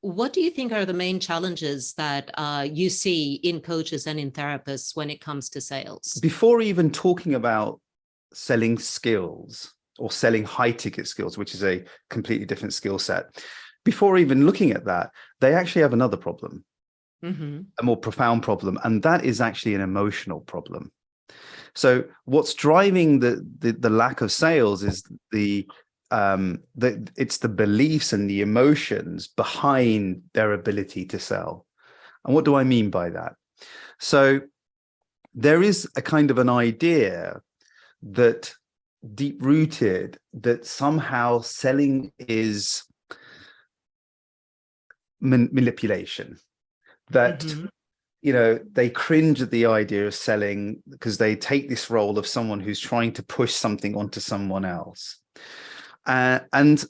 What do you think are the main challenges that you see in coaches and in therapists when it comes to sales? Before even talking about selling skills or selling high ticket skills, which is a completely different skill set, before even looking at that, they actually have another problem, a more profound problem, and that is actually an emotional problem. So what's driving the lack of sales is it's the beliefs and the emotions behind their ability to sell. And what do I mean by that? So there is a kind of an idea that deep rooted that somehow selling is manipulation, that you know, they cringe at the idea of selling because they take this role of someone who's trying to push something onto someone else. And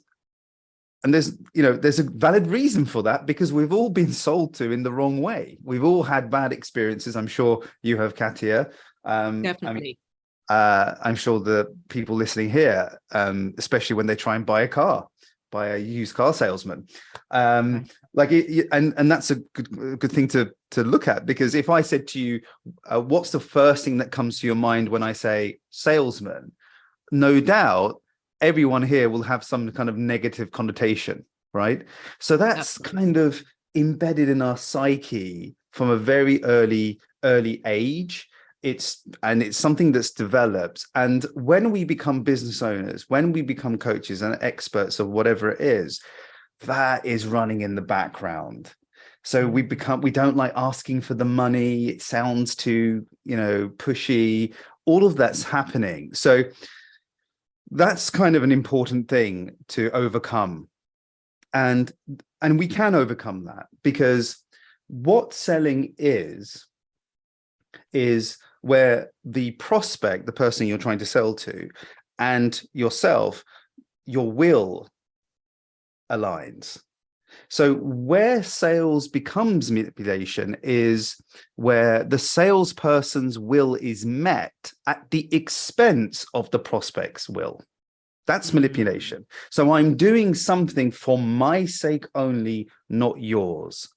there's, you know, there's a valid reason for that, because we've all been sold to in the wrong way. We've all had bad experiences. I'm sure you have, Katia. Definitely. I'm sure the people listening here, especially when they try and buy a car, by a used car salesman, Right. like and that's a good thing to look at, because if I said to you, what's the first thing that comes to your mind when I say salesman, no doubt everyone here will have some kind of negative connotation, right? So that's kind of embedded in our psyche from a very early age. It's something that's developed. And when we become business owners, when we become coaches and experts of whatever it is, that is running in the background. So we don't like asking for the money. It sounds too, you know, pushy. All of that's happening. So that's kind of an important thing to overcome. And we can overcome that, because what selling is where the prospect, the person you're trying to sell to, and yourself, your will aligns. So where sales becomes manipulation is where the salesperson's will is met at the expense of the prospect's will. That's manipulation. So I'm doing something for my sake only, not yours.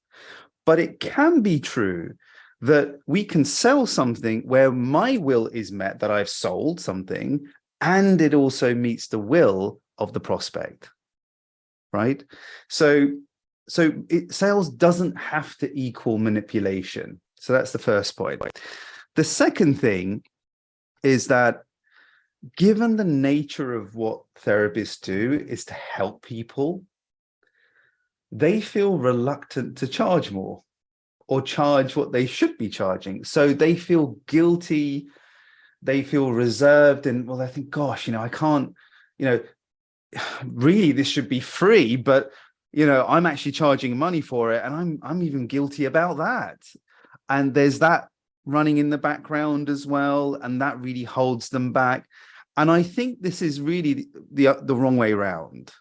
But it can be true that we can sell something where my will is met, that I've sold something, and it also meets the will of the prospect, right? So sales doesn't have to equal manipulation. So that's the first point. The second thing is that given the nature of what therapists do is to help people, they feel reluctant to charge more, or charge what they should be charging. So they feel guilty, they feel reserved, and well, they think, gosh, you know, I can't, you know, really this should be free, but you know, I'm actually charging money for it, and I'm even guilty about that. And there's that running in the background as well, and that really holds them back. And I think this is really the wrong way around,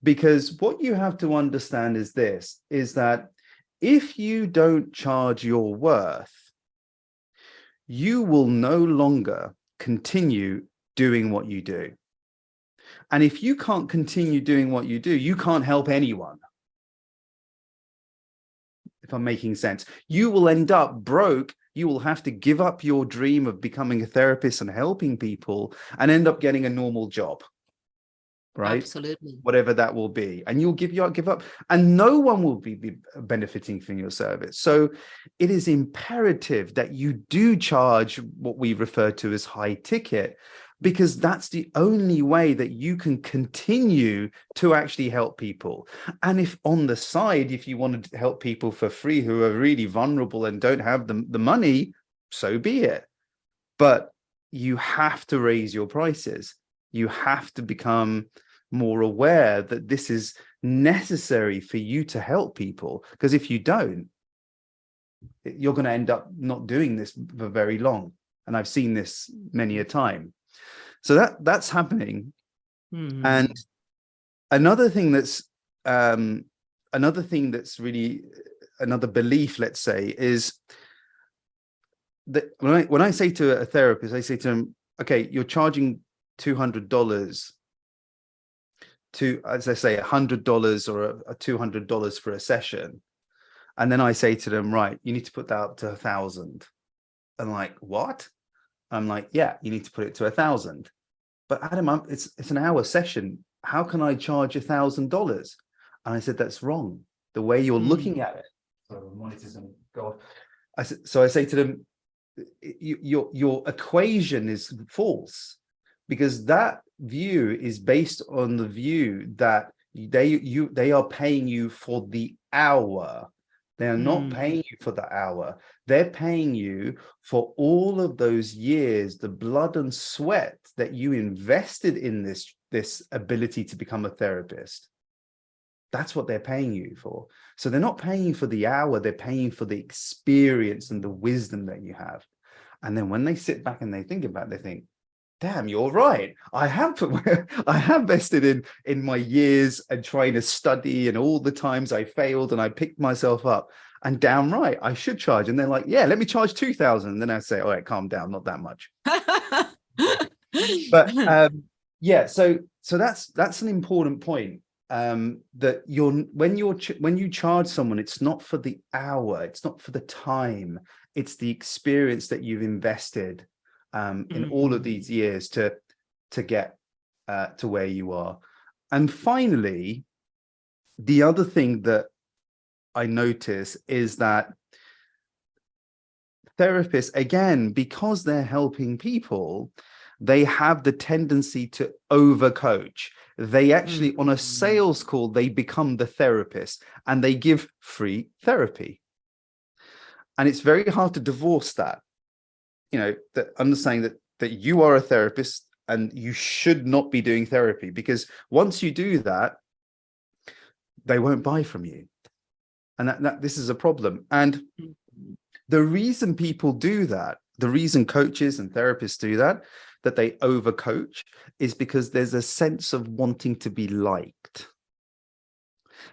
because what you have to understand is this, is that if you don't charge your worth, you will no longer continue doing what you do. And if you can't continue doing what you do, you can't help anyone. If I'm making sense, you will end up broke. You will have to give up your dream of becoming a therapist and helping people and end up getting a normal job. Right? Absolutely. Whatever that will be. And you'll give up, and no one will be benefiting from your service. So it is imperative that you do charge what we refer to as high ticket, because that's the only way that you can continue to actually help people. And if on the side, if you want to help people for free who are really vulnerable and don't have the money, so be it. But you have to raise your prices. You have to become more aware that this is necessary for you to help people, because if you don't, you're going to end up not doing this for very long. And I've seen this many a time. So that's happening. And another thing that's really another belief, let's say, is that when I say to a therapist, I say to them, okay, you're charging $200 as I say, $100 or a $200 for a session, and then I say to them, right, you need to put that up to 1,000. I'm like, what? I'm like, yeah, you need to put it to 1,000. But Adam, it's an hour session. How can I charge $1,000? And I said, that's wrong. The way you're looking at it. So the monitor's gonna go off. So I say to them, your equation is false, because that view is based on the view that they are paying you for the hour. They are not paying you for the hour. They're paying you for all of those years, the blood and sweat that you invested in this ability to become a therapist. That's what they're paying you for. So they're not paying you for the hour, they're paying for the experience and the wisdom that you have. And then when they sit back and they think about it, they think, damn, you're right. I have invested in my years and trying to study and all the times I failed and I picked myself up, and damn right, I should charge. And they're like, yeah, let me charge 2,000. And then I say, all right, calm down, not that much. But yeah, so that's an important point. That when you charge someone, it's not for the hour, it's not for the time, it's the experience that you've invested in all of these years to get to where you are. And finally, the other thing that I notice is that therapists, again, because they're helping people, they have the tendency to overcoach. They actually, on a sales call, they become the therapist and they give free therapy. And it's very hard to divorce that. You know, that understanding that you are a therapist and you should not be doing therapy, because once you do that, they won't buy from you. And that this is a problem. And the reason people do that, the reason coaches and therapists do that they overcoach, is because there's a sense of wanting to be liked.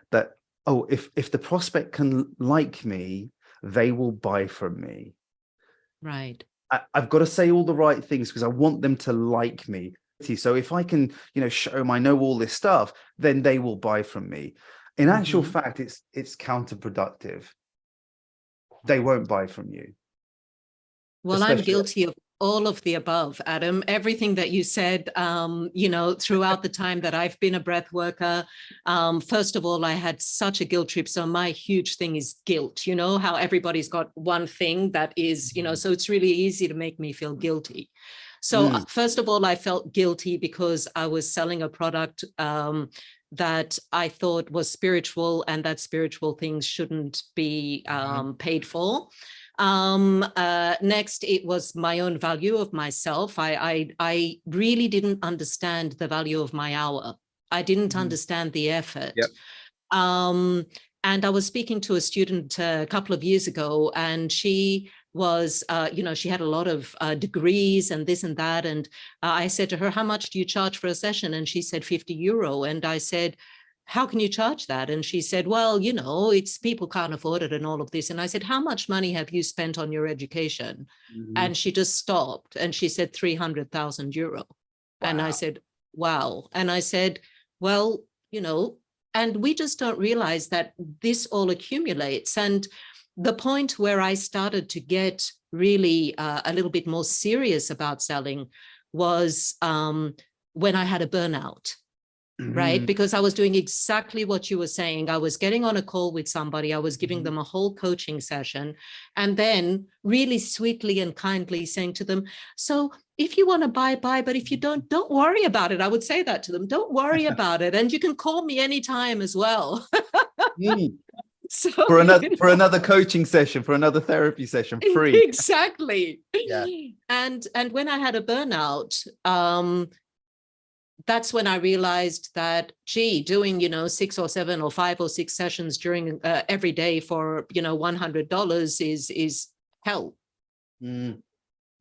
That, oh, if the prospect can like me, they will buy from me. Right. I've got to say all the right things because I want them to like me. So if I can, show them I know all this stuff, then they will buy from me. In actual fact, it's counterproductive. They won't buy from you. Well, I'm guilty of all of the above, Adam. Everything that you said, throughout the time that I've been a breath worker. First of all, I had such a guilt trip. So my huge thing is guilt, how everybody's got one thing that is, so it's really easy to make me feel guilty. So first of all, I felt guilty because I was selling a product that I thought was spiritual, and that spiritual things shouldn't be paid for. Next, it was my own value of myself. I really didn't understand the value of my hour. I didn't understand the effort. Yep. And I was speaking to a student a couple of years ago, and she was, she had a lot of degrees and this and that. And I said to her, how much do you charge for a session? And she said €50. And I said, how can you charge that? And she said, well, it's people can't afford it and all of this. And I said, how much money have you spent on your education? And she just stopped and she said €300,000. Wow. And I said, wow. And I said, well, and we just don't realize that this all accumulates. And the point where I started to get really a little bit more serious about selling was when I had a burnout. Right? Because I was doing exactly what you were saying. I was getting on a call with somebody. I was giving them a whole coaching session, and then really sweetly and kindly saying to them, so if you want to buy, but if you don't worry about it. I would say that to them, don't worry about it. And you can call me anytime as well. So, for another coaching session, for another therapy session, free. Exactly. Yeah. And when I had a burnout, that's when I realized that, doing, 6 or 7 or 5 or 6 sessions during every day for, $100 is hell.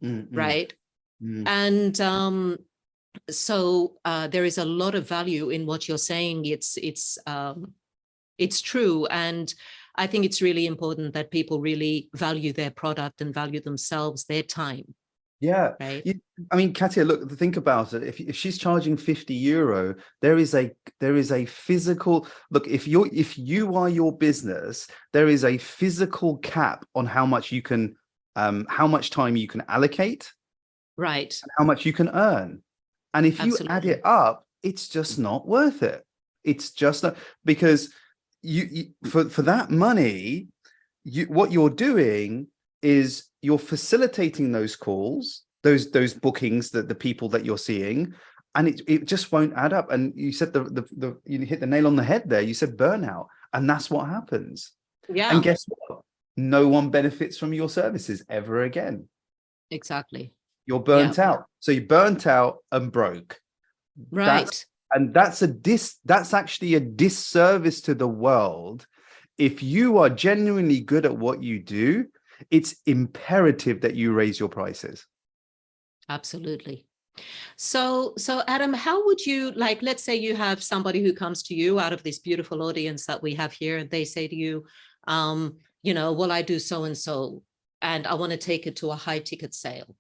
Right. And so there is a lot of value in what you're saying. It's true. And I think it's really important that people really value their product and value themselves, their time. Yeah. right? I mean, Katia, look, think about it. If she's charging €50, there is a physical look. If you are your business, there is a physical cap on how much you can, how much time you can allocate, Right. and how much you can earn. And if you add Absolutely. it up, it's just not worth it. It's just not, because you for that money, what you're doing is you're facilitating those calls, those bookings, that the people that you're seeing, and it just won't add up. And you said you hit the nail on the head there. You said burnout, and that's what happens. And Yeah, guess what? No one benefits from your services ever again. exactly. You're Yeah, burnt out. So you're burnt out and broke. That's right. and that's actually a disservice to the world. If you are genuinely good at what you do, it's imperative that you raise your prices. Absolutely. So Adam, how would you, like, let's say you have somebody who comes to you out of this beautiful audience that we have here, and they say to you, well, I do so and so, and I want to take it to a high ticket sale.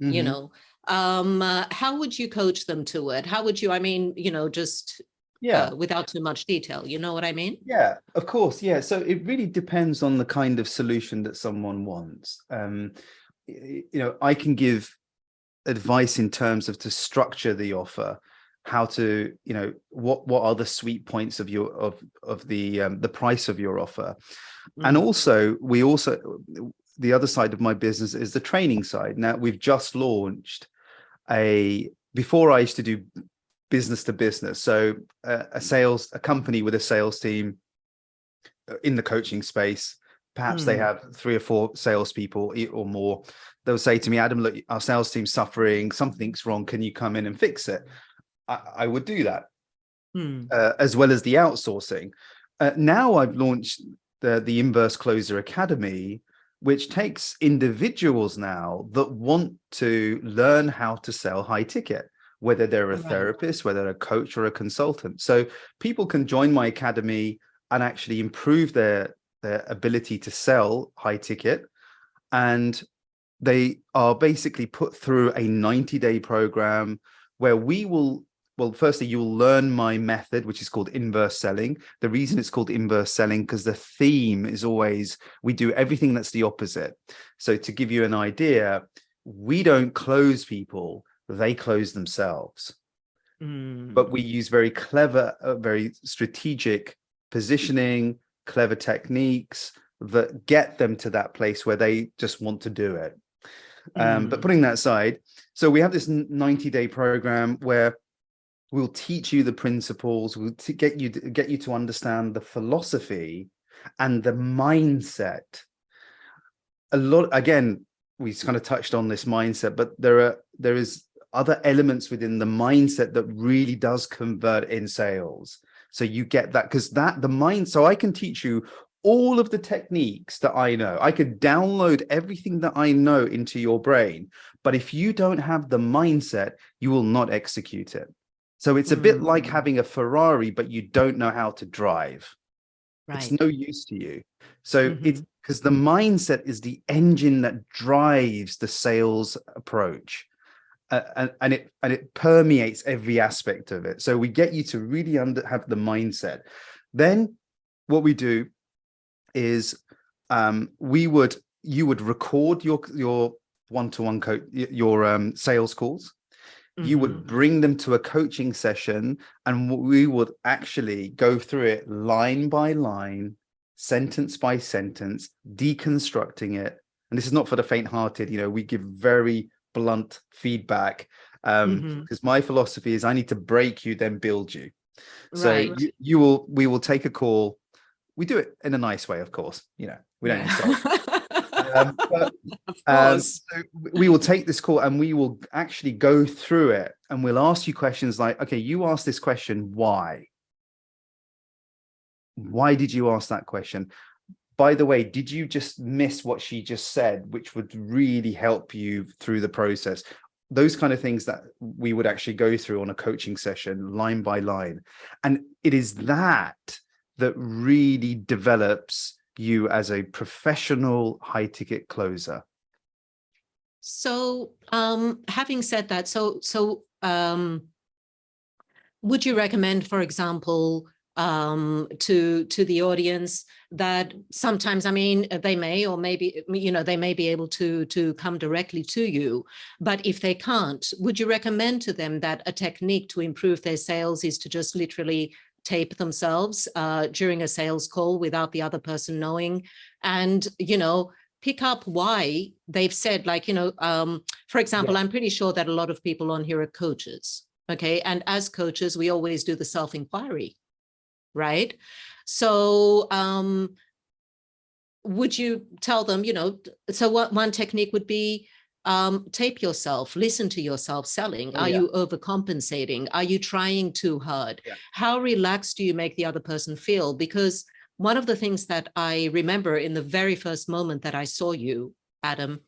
Mhm. How would you coach them to it? How would you, I mean, just Yeah. without too much detail, you know what I mean? Yeah, of course. Yeah. So it really depends on the kind of solution that someone wants. I can give advice in terms of to structure the offer, how to, what are the sweet points of the price of your offer. And also the other side of my business is the training side. Now we've just launched before I used to do business to business. So a company with a sales team in the coaching space, perhaps they have 3 or 4 salespeople or more. They'll say to me, Adam, look, our sales team's suffering, something's wrong. Can you come in and fix it? I would do that, as well as the outsourcing. Now I've launched the Inverse Closer Academy, which takes individuals now that want to learn how to sell high ticket, whether they're a Right. therapist, whether they're a coach or a consultant. So people can join my academy and actually improve their ability to sell high ticket. And they are basically put through a 90-day program where firstly, you'll learn my method, which is called inverse selling. The reason it's called inverse selling, because the theme is always, we do everything that's the opposite. So to give you an idea, we don't close people, they close themselves. But we use very clever, very strategic positioning, clever techniques that get them to that place where they just want to do it. But putting that aside, so we have this 90-day program where we'll teach you the principles, we'll get you to understand the philosophy and the mindset. Again, we kind of touched on this mindset, but there is other elements within the mindset that really does convert in sales. So you get that, because so I can teach you all of the techniques that I know. I could download everything that I know into your brain, but if you don't have the mindset, you will not execute it. So it's a bit like having a Ferrari, but you don't know how to drive. Right. It's no use to you. So it's because the mindset is the engine that drives the sales approach. And it permeates every aspect of it. So we get you to really have the mindset. Then what we do is you would record your one-to-one your sales calls. You would bring them to a coaching session, and we would actually go through it line by line, sentence by sentence, deconstructing it. And this is not for the faint-hearted. We give very blunt feedback, because my philosophy is I need to break you, then build you. So we will take a call. We do it in a nice way, of course. We don't insult. But so we will take this call and we will actually go through it, and we'll ask you questions like, okay, you asked this question, why did you ask that question? By the way, did you just miss what she just said, which would really help you through the process? Those kind of things that we would actually go through on a coaching session, line by line. And it is that really develops you as a professional high ticket closer. So, having said that, would you recommend, for example, to the audience that sometimes, I mean, they may, or maybe, you know, they may be able to come directly to you, but if they can't, would you recommend to them that a technique to improve their sales is to just literally tape themselves during a sales call without the other person knowing, and, you know, pick up why they've said, like, you know, for example, I'm pretty sure that a lot of people on here are coaches. Okay. And as coaches, we always do the self-inquiry, right? So would you tell them, you know, so what one technique would be, tape yourself, listen to yourself selling. Are you overcompensating? Are you trying too hard? How relaxed do you make the other person feel? Because one of the things that I remember in the very first moment that I saw you, Adam,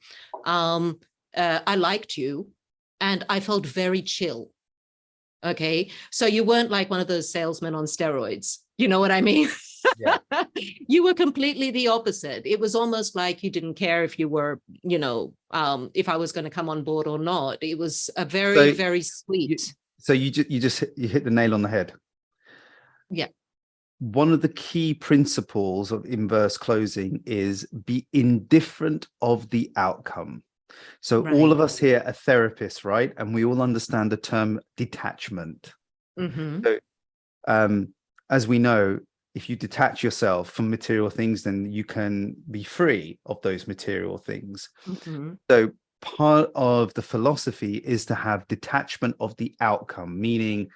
I liked you and I felt very chill. Okay. So you weren't like one of those salesmen on steroids. You know what I mean? Yeah. You were completely the opposite. It was almost like you didn't care if you were, you know, if I was going to come on board or not. It was a very, very sweet. So you hit the nail on the head. Yeah. One of the key principles of inverse closing is be indifferent of the outcome. So all of us here are therapists, right? And we all understand the term detachment. So as we know, if you detach yourself from material things, then you can be free of those material things. So part of the philosophy is to have detachment of the outcome, meaning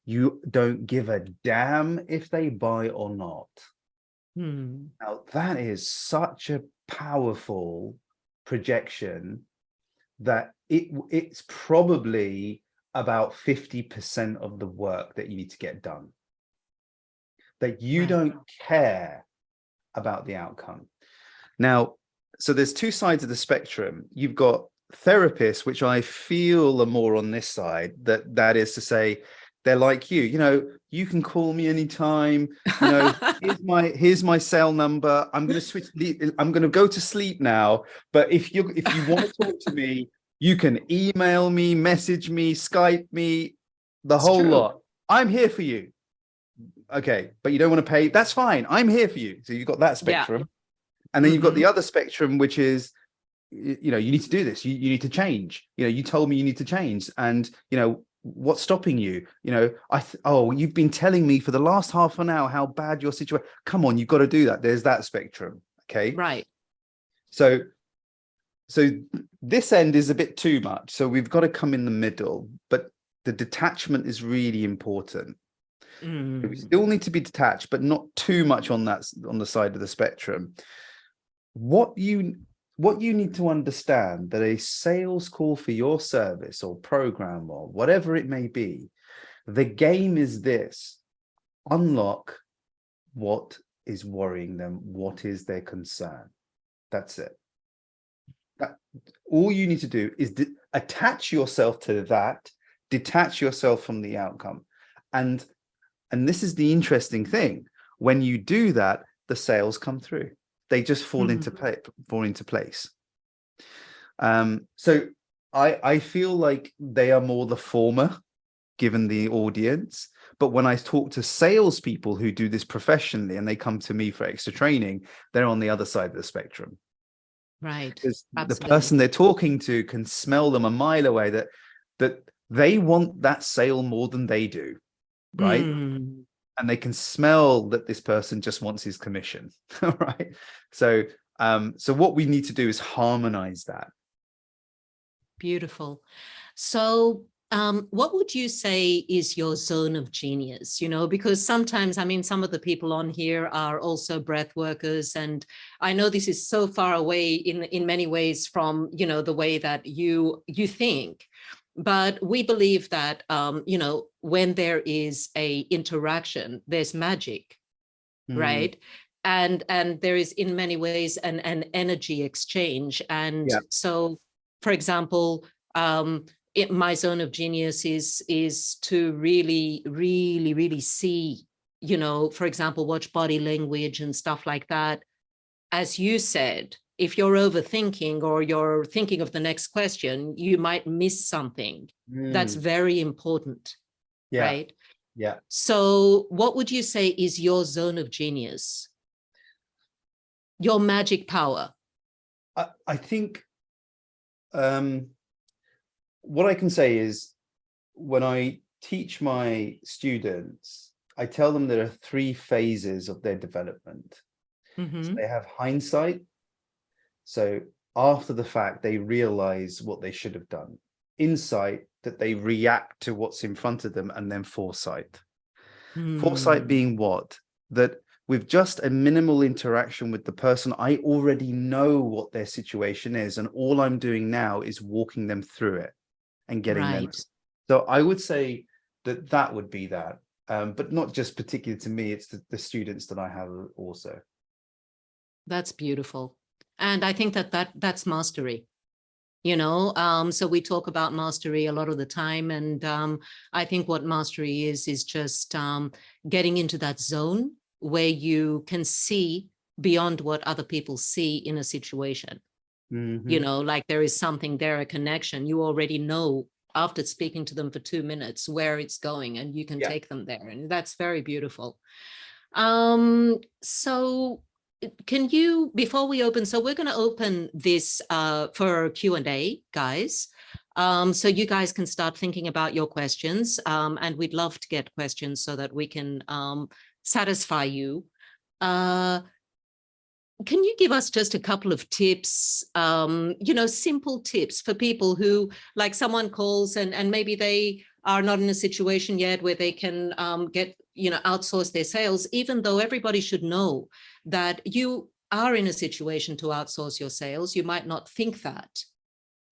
you don't give a damn if they buy or not. Now, that is such a powerful projection that it's probably about 50% of the work that you need to get done. That you don't care about the outcome. Now, so there's two sides of the spectrum. You've got therapists, which I feel are more on this side, that is to say, they're like you know, you can call me anytime, you know, here's my cell number. I'm going to switch. I'm going to go to sleep now. But if you want to talk to me, you can email me, message me, Skype me, the whole lot. I'm here for you. Okay, but you don't want to pay. That's fine. I'm here for you. So you've got that spectrum. And then you've got the other spectrum, which is, you know, you need to do this. You need to change. You know, you told me you need to change. And, you know, what's stopping you? You know, you've been telling me for the last half an hour how bad your situation. Come on, you've got to do that. There's that spectrum. Okay. Right. So this end is a bit too much. So we've got to come in the middle, but the detachment is really important. We still need to be detached, but not too much on the side of the spectrum. What you need to understand that a sales call for your service or program or whatever it may be, the game is this: unlock what is worrying them, what is their concern. That's it. All you need to do is attach yourself to that, detach yourself from the outcome. And this is the interesting thing. When you do that, the sales come through. They just fall into place. So I feel like they are more the former, given the audience. But when I talk to salespeople who do this professionally and they come to me for extra training, they're on the other side of the spectrum. Right. Because the person they're talking to can smell them a mile away that they want that sale more than they do. Right. And they can smell that this person just wants his commission. Right. So what we need to do is harmonize that. Beautiful. So what would you say is your zone of genius? You know, because sometimes, I mean, some of the people on here are also breath workers. And I know this is so far away in many ways from, you know, the way that you think. But we believe that, you know, when there is a interaction, there's magic, right? And there is in many ways an energy exchange. And so, for example, my zone of genius is to really see, you know, for example, watch body language and stuff like that. As you said, if you're overthinking or you're thinking of the next question, you might miss something that's very important, right? Yeah. So what would you say is your zone of genius? Your magic power? I think what I can say is when I teach my students, I tell them there are 3 phases of their development. So they have hindsight. So after the fact, they realize what they should have done. Insight, that they react to what's in front of them, and then foresight. Foresight being what? That with just a minimal interaction with the person, I already know what their situation is, and all I'm doing now is walking them through it and getting them. So I would say that that would be that, but not just particular to me, it's the students that I have also. That's beautiful. And I think that's mastery, you know. So we talk about mastery a lot of the time, and I think what mastery is just getting into that zone where you can see beyond what other people see in a situation. You know, like there is something there, a connection. You already know after speaking to them for 2 minutes where it's going, and you can take them there, and that's very beautiful. So can you, before we open, so we're going to open this for Q&A, guys. So you guys can start thinking about your questions, and we'd love to get questions so that we can satisfy you. Can you give us just a couple of tips, you know, simple tips for people who, like, someone calls and maybe they are not in a situation yet where they can get, you know, outsource their sales, even though everybody should know that you are in a situation to outsource your sales. You might not think that,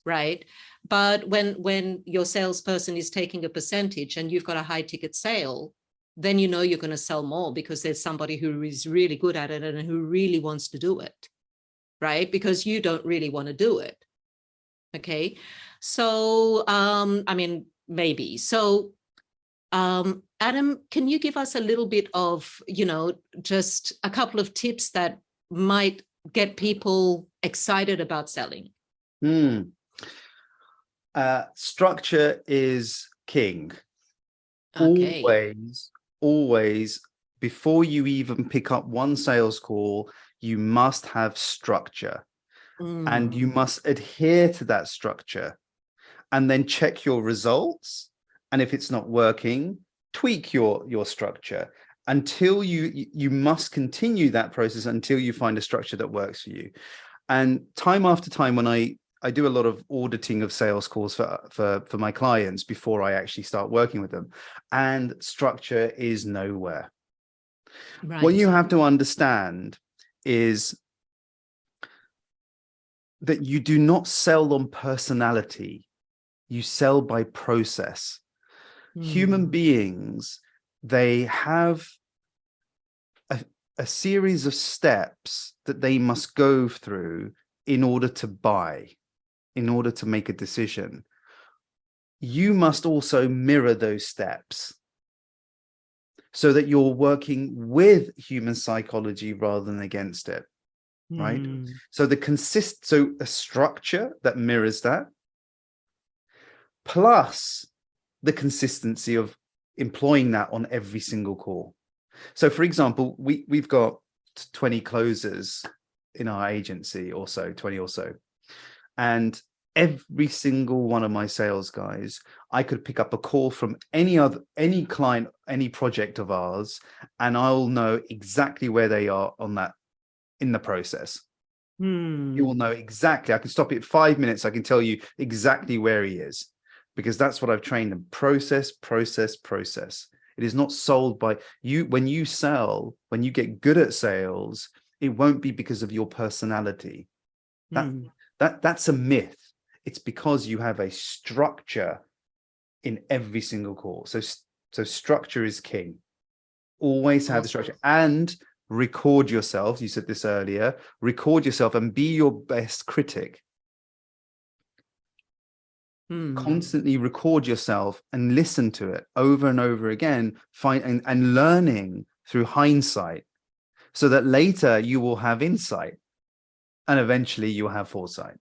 right? But when your salesperson is taking a percentage and you've got a high ticket sale, then you know you're going to sell more because there's somebody who is really good at it and who really wants to do it, right? Because you don't really want to do it. Okay. So, I mean, maybe. So, Adam, can you give us a little bit of, you know, just a couple of tips that might get people excited about selling? Structure is king. Okay. Always, before you even pick up one sales call, you must have structure, and you must adhere to that structure, and then check your results. And if it's not working, tweak your structure until you must continue that process until you find a structure that works for you. And time after time, when I do a lot of auditing of sales calls for my clients before I actually start working with them, and structure is nowhere. Right. What you have to understand is that you do not sell on personality, you sell by process. Human beings, they have a series of steps that they must go through in order to buy, in order to make a decision. You must also mirror those steps so that you're working with human psychology rather than against it, right? So so a structure that mirrors that, plus the consistency of employing that on every single call. So for example, we've got 20 closers in our agency, or so, 20 or so. And every single one of my sales guys, I could pick up a call from any client, any project of ours, and I'll know exactly where they are on that in the process. You will know exactly. I can stop it at 5 minutes. I can tell you exactly where he is, because that's what I've trained them. Process, process, process. It is not sold by you. When you sell, when you get good at sales, it won't be because of your personality. That's a myth. It's because you have a structure in every single call. So structure is king. Always have the structure, and record yourself. You said this earlier. Record yourself and be your best critic. Constantly record yourself and listen to it over and over again, and learning through hindsight, so that later you will have insight. and eventually you'll have foresight.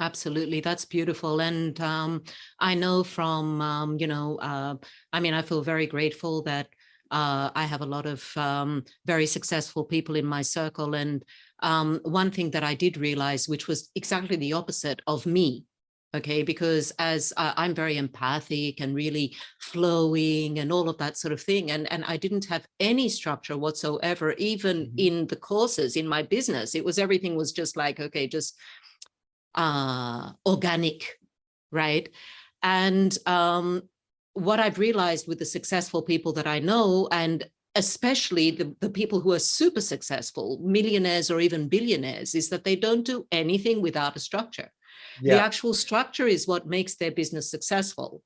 Absolutely. That's beautiful. And I know from, I mean, I feel very grateful that I have a lot of very successful people in my circle. And one thing that I did realize, which was exactly the opposite of me, okay, because as I'm very empathic and really flowing and all of that sort of thing. And I didn't have any structure whatsoever, even in the courses in my business. Everything was just like, okay, just organic, right? And what I've realized with the successful people that I know, and especially the people who are super successful, millionaires or even billionaires, is that they don't do anything without a structure. Yeah. The actual structure is what makes their business successful.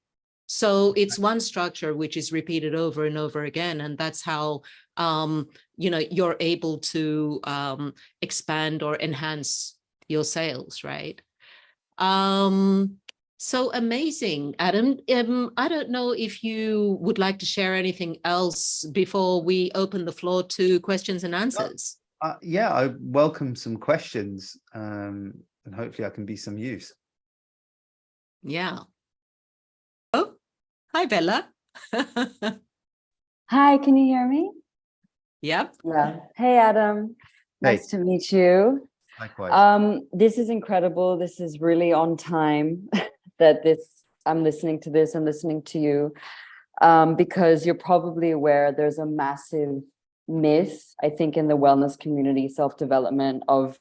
So it's one structure which is repeated over and over again, and that's how you're able to expand or enhance your sales, right? So amazing, Adam. I don't know if you would like to share anything else before we open the floor to questions and answers. Yeah, I welcome some questions, and hopefully I can be some use. Yeah. Oh, hi, Bella. Hi, can you hear me? Yep. Yeah. Hey, Adam. Nice to meet you. Likewise. This is incredible. This is really on time that I'm listening to this and listening to you, because you're probably aware there's a massive myth, I think, in the wellness community, self-development of,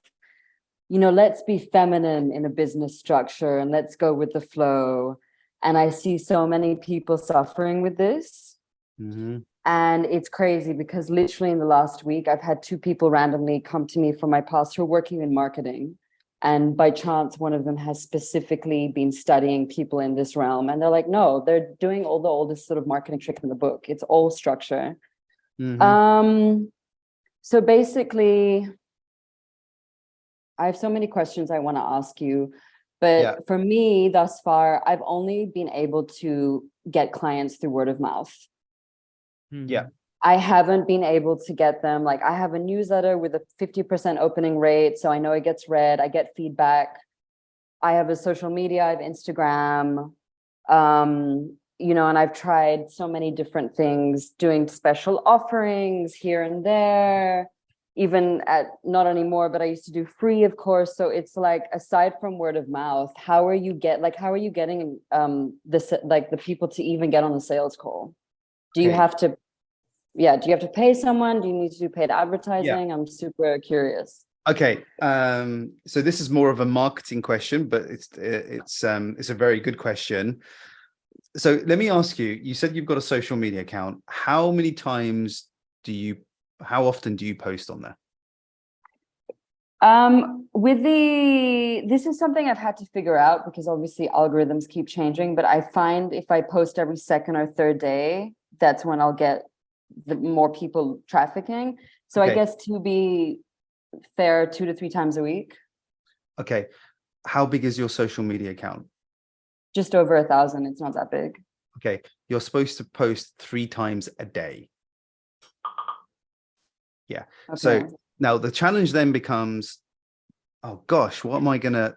let's be feminine in a business structure and let's go with the flow. And I see so many people suffering with this. Mm-hmm. And it's crazy because literally in the last week, I've had 2 people randomly come to me from my past who are working in marketing. And by chance, one of them has specifically been studying people in this realm. And they're like, no, they're doing all the oldest sort of marketing trick in the book. It's all structure. Mm-hmm. So basically, I have so many questions I want to ask you. But for me, thus far, I've only been able to get clients through word of mouth. Yeah. I haven't been able to get them. Like, I have a newsletter with a 50% opening rate, so I know it gets read. I get feedback. I have a social media, I have Instagram, and I've tried so many different things, doing special offerings here and there, even not anymore, but I used to do free, of course. So it's like, aside from word of mouth, how are you getting the people to even get on the sales call? Do you have to pay someone? Do you need to do paid advertising? I'm super curious. Okay. So this is more of a marketing question, but it's a very good question. So let me ask you, you said you've got a social media account. How often do you post on there? This is something I've had to figure out, because obviously algorithms keep changing, but I find if I post every second or third day, that's when I'll get the more people trafficking. So I guess, to be fair, 2 to 3 times a week. Okay. How big is your social media account? Just over 1,000. It's not that big. Okay. You're supposed to post 3 times a day. Yeah. Okay. So now the challenge then becomes, oh gosh, what am I gonna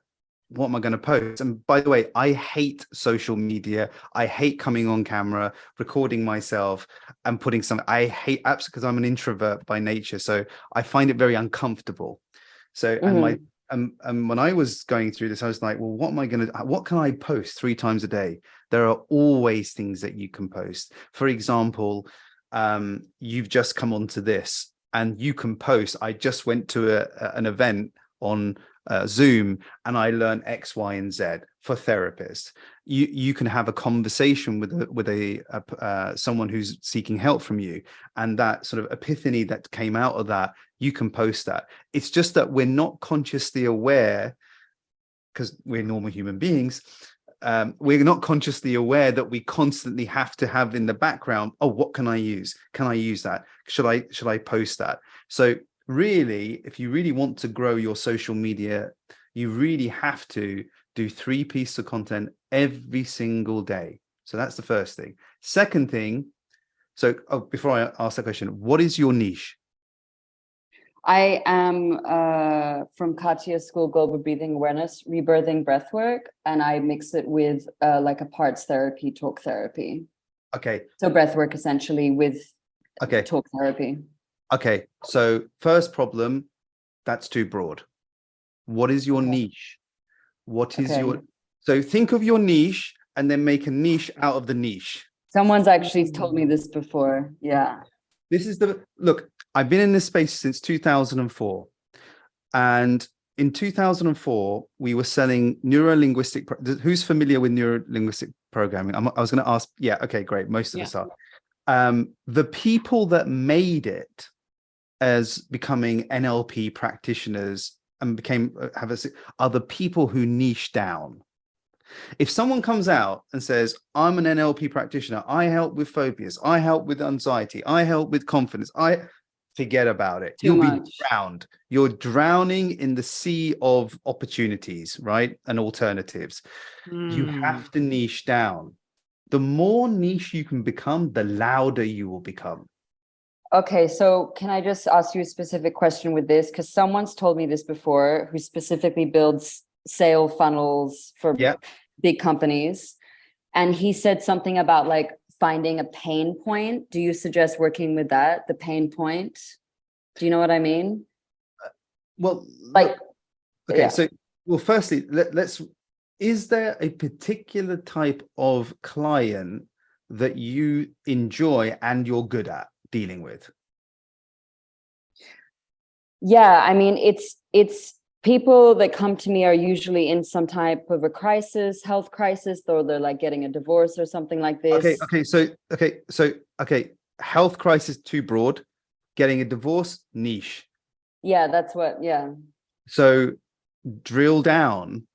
post? And by the way, I hate social media. I hate coming on camera, recording myself and putting I hate apps because I'm an introvert by nature. So I find it very uncomfortable. So, and when I was going through this, I was like, well, what can I post 3 times a day? There are always things that you can post. For example, you've just come onto this and you can post, I just went to an event on Zoom and I learned X, Y, and Z for therapists. You can have a conversation with someone who's seeking help from you, and that sort of epiphany that came out of that, you can post that. It's just that we're not consciously aware, because we're normal human beings. We're not consciously aware that we constantly have to have in the background, oh, what can I use? Can I use that? Should I post that? So really, if you really want to grow your social media, you really have to do 3 pieces of content every single day. So that's the first thing. Second thing, before I ask that question, what is your niche? I am from Katya's School Global Breathing Awareness, Rebirthing Breathwork, and I mix it with like a parts therapy, talk therapy. Okay. So breathwork essentially with talk therapy. Okay. So first problem, that's too broad. What is your niche? What is your, so think of your niche and then make a niche out of the niche. Someone's actually told me this before. Yeah. This is look, I've been in this space since 2004. And in 2004, we were selling neuro-linguistic. Who's familiar with neuro-linguistic programming? I was going to ask. Yeah. Okay, great. Most of us are. The people that made it as becoming NLP practitioners and are the people who niche down. If someone comes out and says, I'm an NLP practitioner, I help with phobias, I help with anxiety, I help with confidence, forget about it. You'll be drowned. You're drowning in the sea of opportunities, right? And alternatives. You have to niche down. The more niche you can become, the louder you will become. Okay, so can I just ask you a specific question with this? Because someone's told me this before, who specifically builds sale funnels for big companies. And he said something about like finding a pain point. Do you suggest working with that, the pain point? Do you know what I mean? Well, like, okay, so, well, firstly, is there a particular type of client that you enjoy and you're good at dealing with? Yeah, I mean, it's people that come to me are usually in some type of a crisis, health crisis, or they're like getting a divorce or something like this. Okay. Health crisis, too broad. Getting a divorce, niche. Yeah, that's what, So drill down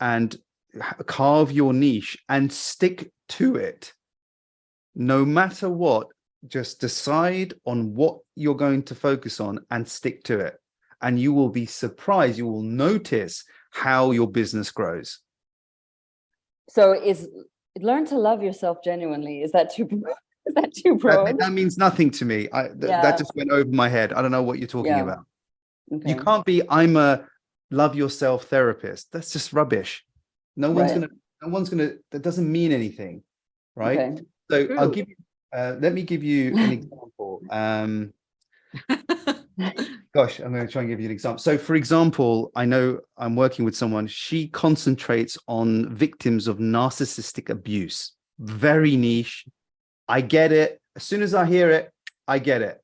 and carve your niche and stick to it. No matter what, just decide on what you're going to focus on and stick to it. And you will be surprised. You will notice how your business grows. So learn to love yourself genuinely. Is that too broad? That means nothing to me. That just went over my head. I don't know what you're talking about. Okay. You can't be, I'm a love yourself therapist. That's just rubbish. No one's gonna, that doesn't mean anything. Right. Okay. So I'll give you, let me give you an example. Gosh, I'm going to try and give you an example. So, for example, I know I'm working with someone. She concentrates on victims of narcissistic abuse. Very niche. I get it. As soon as I hear it, I get it.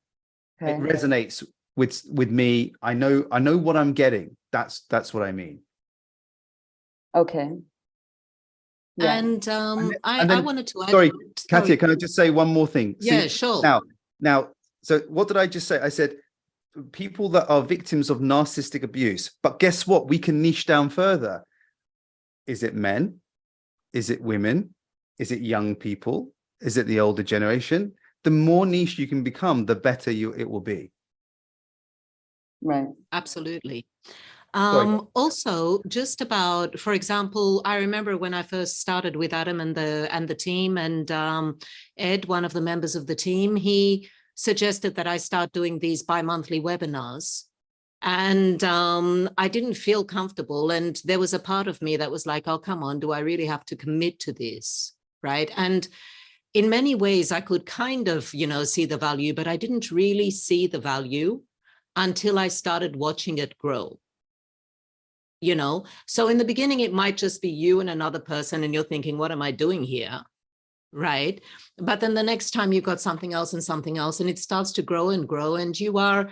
Okay. It resonates with me. I know what I'm getting. That's what I mean. Okay. Yeah. And I wanted to add. Sorry, Katya, can I just say one more thing? Yeah, sure. Now, so what did I just say? I said people that are victims of narcissistic abuse. But guess what? We can niche down further. Is it men? Is it women? Is it young people? Is it the older generation? The more niche you can become, the better it will be. Right. Absolutely. Also, just about, for example, I remember when I first started with Adam and the team, and Ed, one of the members of the team, he suggested that I start doing these bi-monthly webinars. And I didn't feel comfortable. And there was a part of me that was like, oh, come on, do I really have to commit to this? Right. And in many ways, I could kind of, see the value, but I didn't really see the value until I started watching it grow. So in the beginning, it might just be you and another person, and you're thinking, what am I doing here? Right. But then the next time you've got something else, and it starts to grow and grow, and you are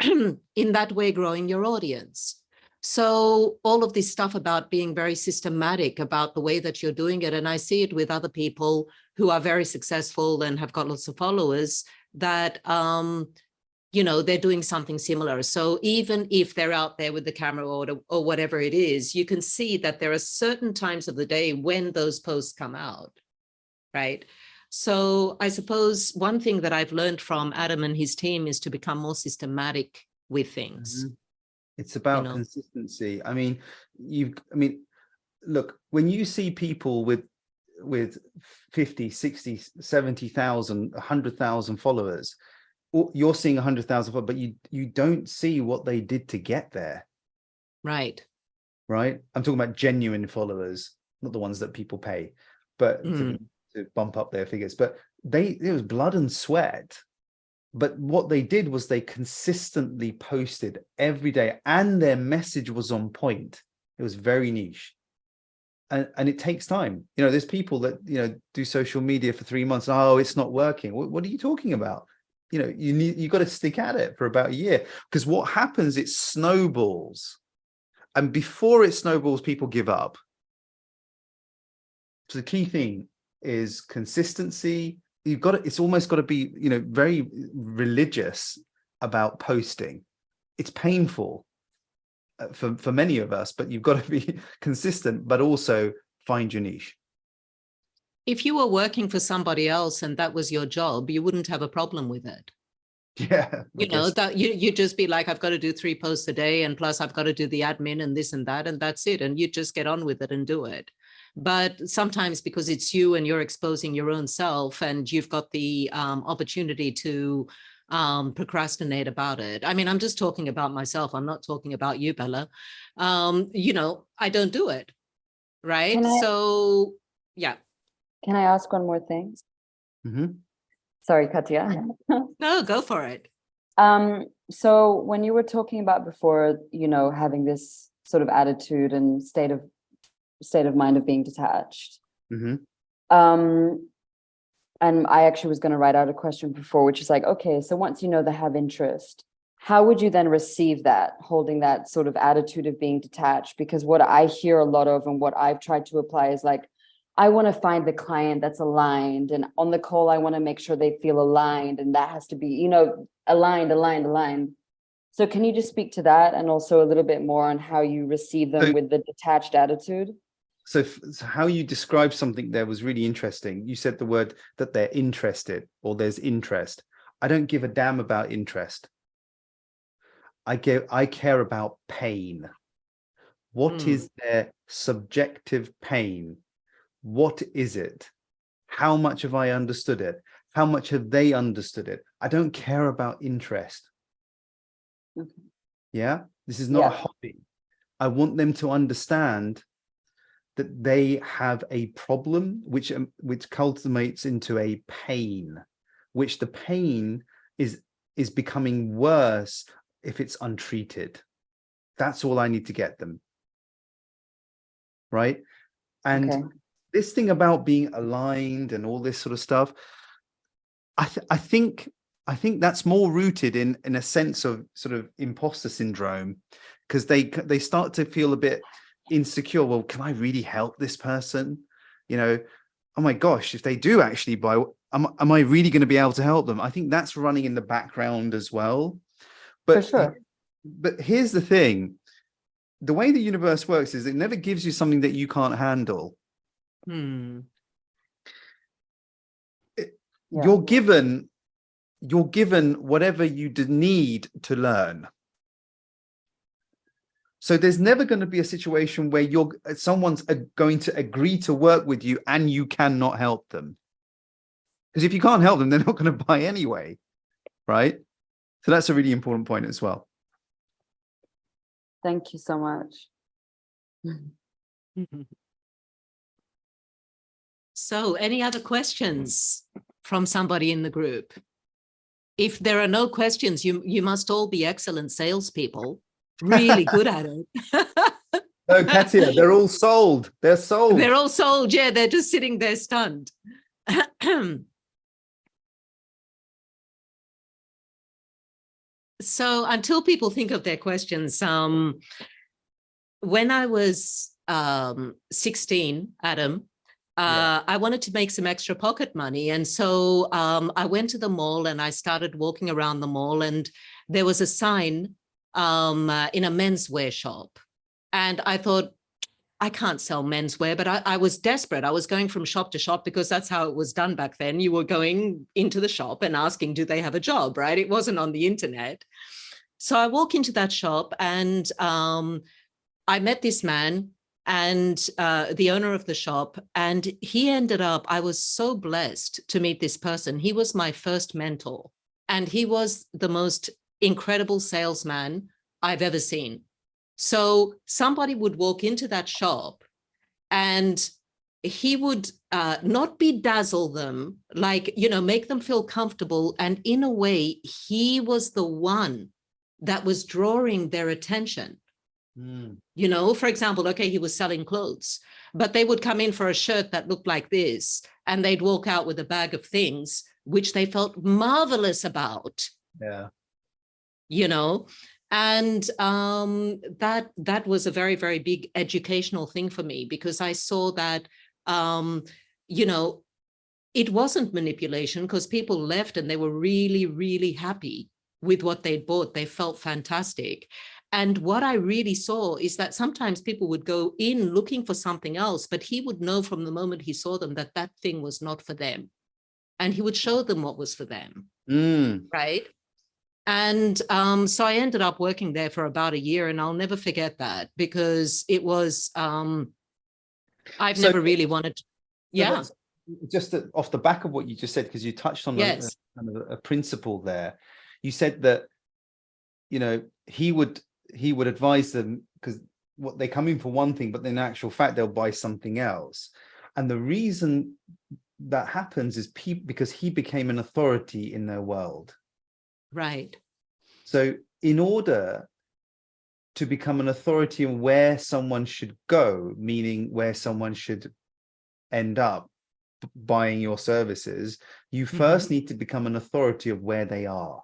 in that way growing your audience. So all of this stuff about being very systematic about the way that you're doing it, and I see it with other people who are very successful and have got lots of followers, that they're doing something similar. So even if they're out there with the camera or whatever it is, you can see that there are certain times of the day when those posts come out. Right. So I suppose one thing that I've learned from Adam and his team is to become more systematic with things. Mm-hmm. It's about consistency. I mean, look, when you see people with 50, 60, 70,000, 100,000 followers, you're seeing 100,000, but you don't see what they did to get there. Right. Right. I'm talking about genuine followers, not the ones that people pay, but to bump up their figures. But it was blood and sweat. But what they did was they consistently posted every day, and their message was on point. It was very niche. And it takes time. You know, there's people that, you know, do social media for 3 months. Oh, it's not working. What are you talking about? You know, you got to stick at it for about a year, because what happens, it snowballs. And before it snowballs, people give up. So the key thing is consistency. It's almost got to be, you know, very religious about posting. It's painful for many of us, but you've got to be consistent, but also find your niche. If you were working for somebody else and that was your job, you wouldn't have a problem with it. Yeah. You know, that you'd just be like, I've got to do 3 posts a day, and plus I've got to do the admin and this and that, and that's it. And you just get on with it and do it. But sometimes, because it's you and you're exposing your own self, and you've got the opportunity to procrastinate about it. I mean, I'm just talking about myself. I'm not talking about you, Bella. You know, I don't do it. Right. So, yeah. Can I ask one more thing? Sorry, Katya. No, go for it. So when you were talking about before, you know, having this sort of attitude and state of mind of being detached. And I actually was going to write out a question before, which is like, okay, so once you know they have interest, how would you then receive that, holding that sort of attitude of being detached? Because what I hear a lot of, and what I've tried to apply, is like, I want to find the client that's aligned, and on the call, I want to make sure they feel aligned, and that has to be, you know, aligned. So can you just speak to that, and also a little bit more on how you receive them with the detached attitude? So how you described something there was really interesting. You said the word that they're interested, or there's interest. I don't give a damn about interest. I care about pain. What is their subjective pain? What is it? How much have I understood it? How much have they understood it? I don't care about interest. Yeah, this is not a hobby. I want them to understand that they have a problem which culminates into a pain, which the pain is becoming worse if it's untreated. That's all I need to get them. Right? And this thing about being aligned and all this sort of stuff, I think that's more rooted in a sense of sort of imposter syndrome, because they start to feel a bit insecure. Well, can I really help this person? You know, oh my gosh, if they do actually buy, am I really going to be able to help them? I think that's running in the background as well. But for sure. But here's the thing: the way the universe works is it never gives you something that you can't handle. You're given whatever you need to learn. So there's never going to be a situation where someone's going to agree to work with you and you cannot help them. Because if you can't help them, they're not going to buy anyway, right? So that's a really important point as well. Thank you so much. So any other questions from somebody in the group? If there are no questions, you must all be excellent salespeople, really good at it. No, Katya, they're all sold. They're sold. They're all sold. Yeah, they're just sitting there stunned. So until people think of their questions, when I was 16, Adam, I wanted to make some extra pocket money. And so I went to the mall and I started walking around the mall, and there was a sign in a menswear shop. And I thought, I can't sell menswear, but I was desperate. I was going from shop to shop because that's how it was done back then. You were going into the shop and asking, do they have a job, right? It wasn't on the internet. So I walk into that shop and I met this man and the owner of the shop, and he ended up, I was so blessed to meet this person. He was my first mentor. And he was the most incredible salesman I've ever seen. So somebody would walk into that shop and he would not bedazzle them, like, make them feel comfortable. And in a way, he was the one that was drawing their attention. For example, okay, he was selling clothes, but they would come in for a shirt that looked like this, and they'd walk out with a bag of things which they felt marvelous about. Yeah. And that was a very, very big educational thing for me, because I saw that, it wasn't manipulation, because people left and they were really, really happy with what they'd bought. They felt fantastic. And what I really saw is that sometimes people would go in looking for something else, but he would know from the moment he saw them that that thing was not for them. And he would show them what was for them. Right. And so I ended up working there for about a year, and I'll never forget that, because it was, I've never really wanted to, yeah. Just off the back of what you just said, because you touched on Yes. a principle there. You said that, he would advise them, because what they come in for one thing, but in actual fact, they'll buy something else. And the reason that happens is because he became an authority in their world. Right. So in order to become an authority on where someone should go, meaning where someone should end up buying your services, you first need to become an authority of where they are.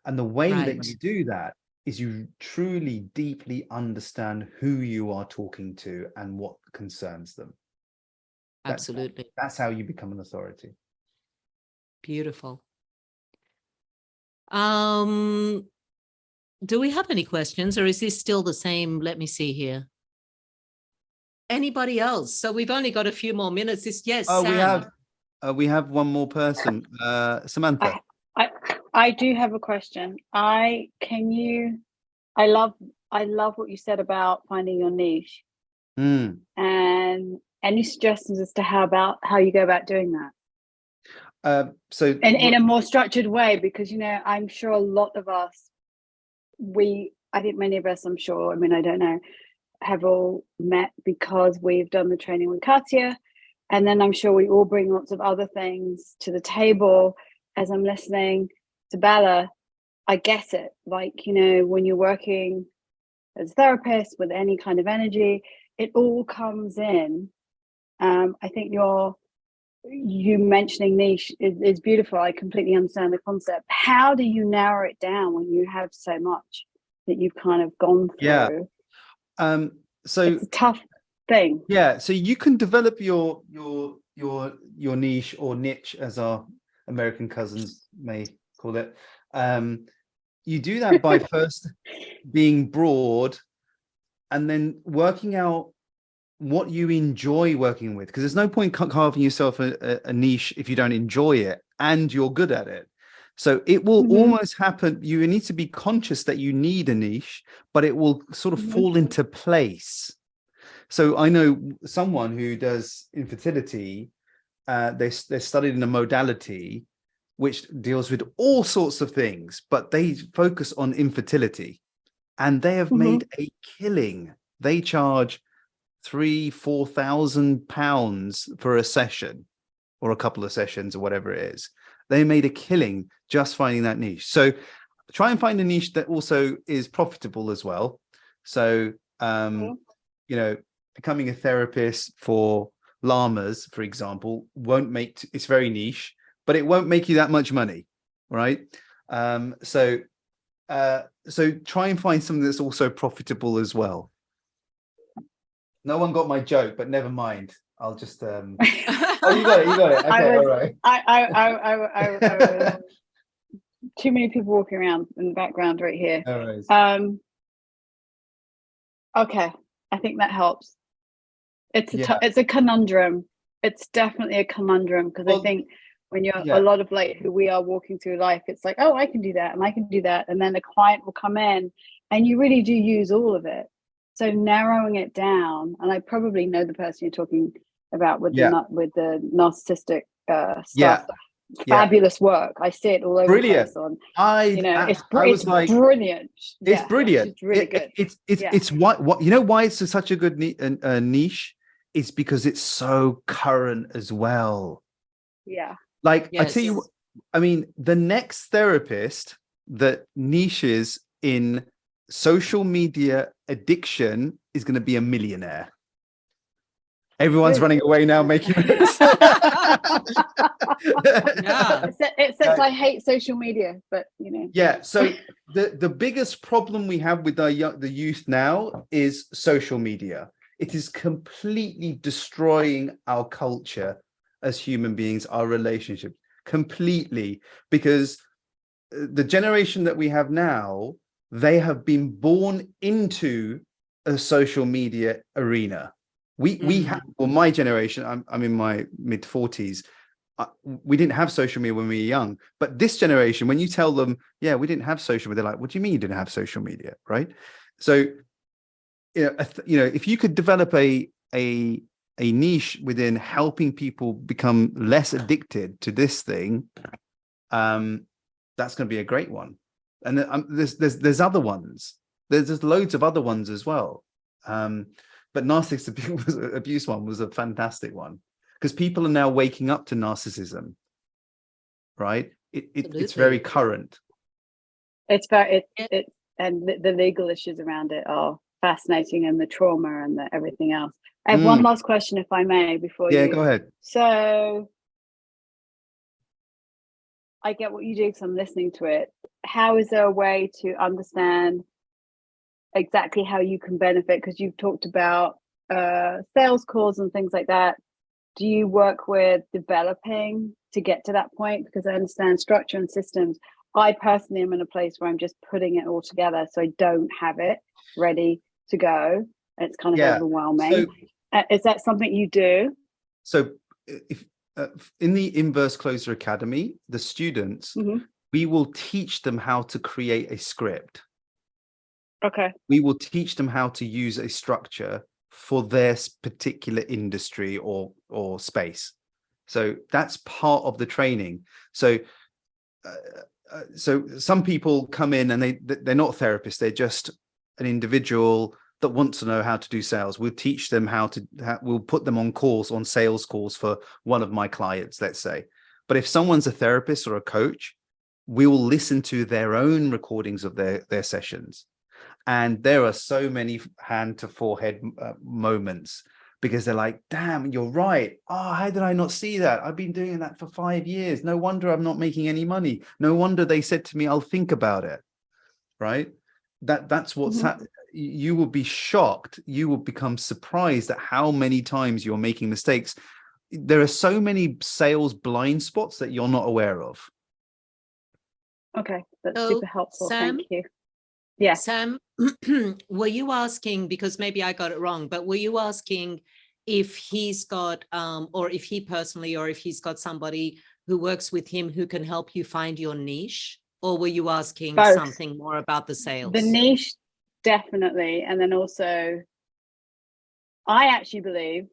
And the way that you do that is you truly, deeply understand who you are talking to and what concerns them. Absolutely. That's how you become an authority. Beautiful. Do we have any questions, or is this still the same? Let me see here. Anybody else? So we've only got a few more minutes. Yes. Oh, Sam. we have one more person. Samantha. I do have a question. I love what you said about finding your niche. And any suggestions as to how you go about doing that? So in a more structured way, because I'm sure a lot of us, I think many of us, I'm sure, I don't know, have all met because we've done the training with Katya, and then I'm sure we all bring lots of other things to the table. As I'm listening to Bella, I get it. Like, when you're working as a therapist with any kind of energy, it all comes in. I think you mentioning niche is beautiful. I completely understand the concept. How do you narrow it down when you have so much that you've kind of gone through? Yeah. So it's a tough thing. Yeah. So you can develop your niche, or niche, as our American cousins may call it. You do that by first being broad, and then working out what you enjoy working with, because there's no point carving yourself a niche if you don't enjoy it and you're good at it. So it will almost happen. You need to be conscious that you need a niche, but it will sort of fall into place. So I know someone who does infertility. They're studied in a modality which deals with all sorts of things, but they focus on infertility, and they have made a killing. They charge £3,000-4,000 for a session, or a couple of sessions, or whatever it is. They made a killing just finding that niche. So try and find a niche that also is profitable as well. So becoming a therapist for llamas, for example, it's very niche, but it won't make you that much money, right? So try and find something that's also profitable as well. No one got my joke, but never mind. I'll just oh, you got it. Okay, all right. I too many people walking around in the background right here. All right. Okay, I think that helps. It's a conundrum. It's definitely a conundrum, because I think when you're a lot of who we are walking through life, it's like, oh, I can do that and I can do that, and then a client will come in and you really do use all of it. So narrowing it down, and I probably know the person you're talking about with the narcissistic stuff. fabulous work. I see it all over Brilliant. the place on, I was like, brilliant. it's brilliant. It's really good. It's what you know why it's such a good niche. It's because it's so current as well. Yeah. Like I Yes. tell you, I mean, the next therapist that niches in social media addiction is going to be a millionaire. Everyone's running away now, making notes. Yeah. It says I hate social media, but you know. Yeah. So the biggest problem we have with the youth now is social media. It is completely destroying our culture as human beings, our relationships, completely, because the generation that we have now, they have been born into a social media arena. We have, well, my generation, I'm in my mid-40s. We didn't have social media when we were young, but this generation, when you tell them, yeah, we didn't have social media, they're like, what do you mean you didn't have social media, right? So, if you could develop a niche within helping people become less addicted to this thing, that's going to be a great one. And there's other ones. There's loads of other ones as well. But narcissistic abuse one was a fantastic one, because people are now waking up to narcissism, right? It's very current. It's very and the legal issues around it are fascinating, and the trauma and the everything else. I have one last question, if I may, before you. Yeah, go ahead. So I get what you do because I'm listening to it. How is there a way to understand exactly how you can benefit? Because you've talked about sales calls and things like that. Do you work with developing to get to that point? Because I understand structure and systems. I personally am in a place where I'm just putting it all together, so I don't have it ready to go. It's kind of overwhelming. So, is that something you do? So if in the Inverse Closer Academy, the students, we will teach them how to create a script. Okay. We will teach them how to use a structure for their particular industry or space. So that's part of the training. So some people come in and they're not therapists, they're just an individual that wants to know how to do sales. We'll teach them we'll put them on sales calls for one of my clients, let's say. But if someone's a therapist or a coach, we will listen to their own recordings of their sessions. And there are so many hand to forehead moments, because they're like, damn, you're right. Oh, how did I not see that? I've been doing that for 5 years. No wonder I'm not making any money. No wonder they said to me, I'll think about it. Right? That's what's you will be shocked. You will become surprised at how many times you're making mistakes. There are so many sales blind spots that you're not aware of. Okay, that's super helpful. Sam, thank you. Yeah. Sam, were you asking, because maybe I got it wrong, but were you asking if he's got, or if he personally, or if he's got somebody who works with him who can help you find your niche? Or were you asking something more about the sales? The niche, definitely. And then also, I actually believe,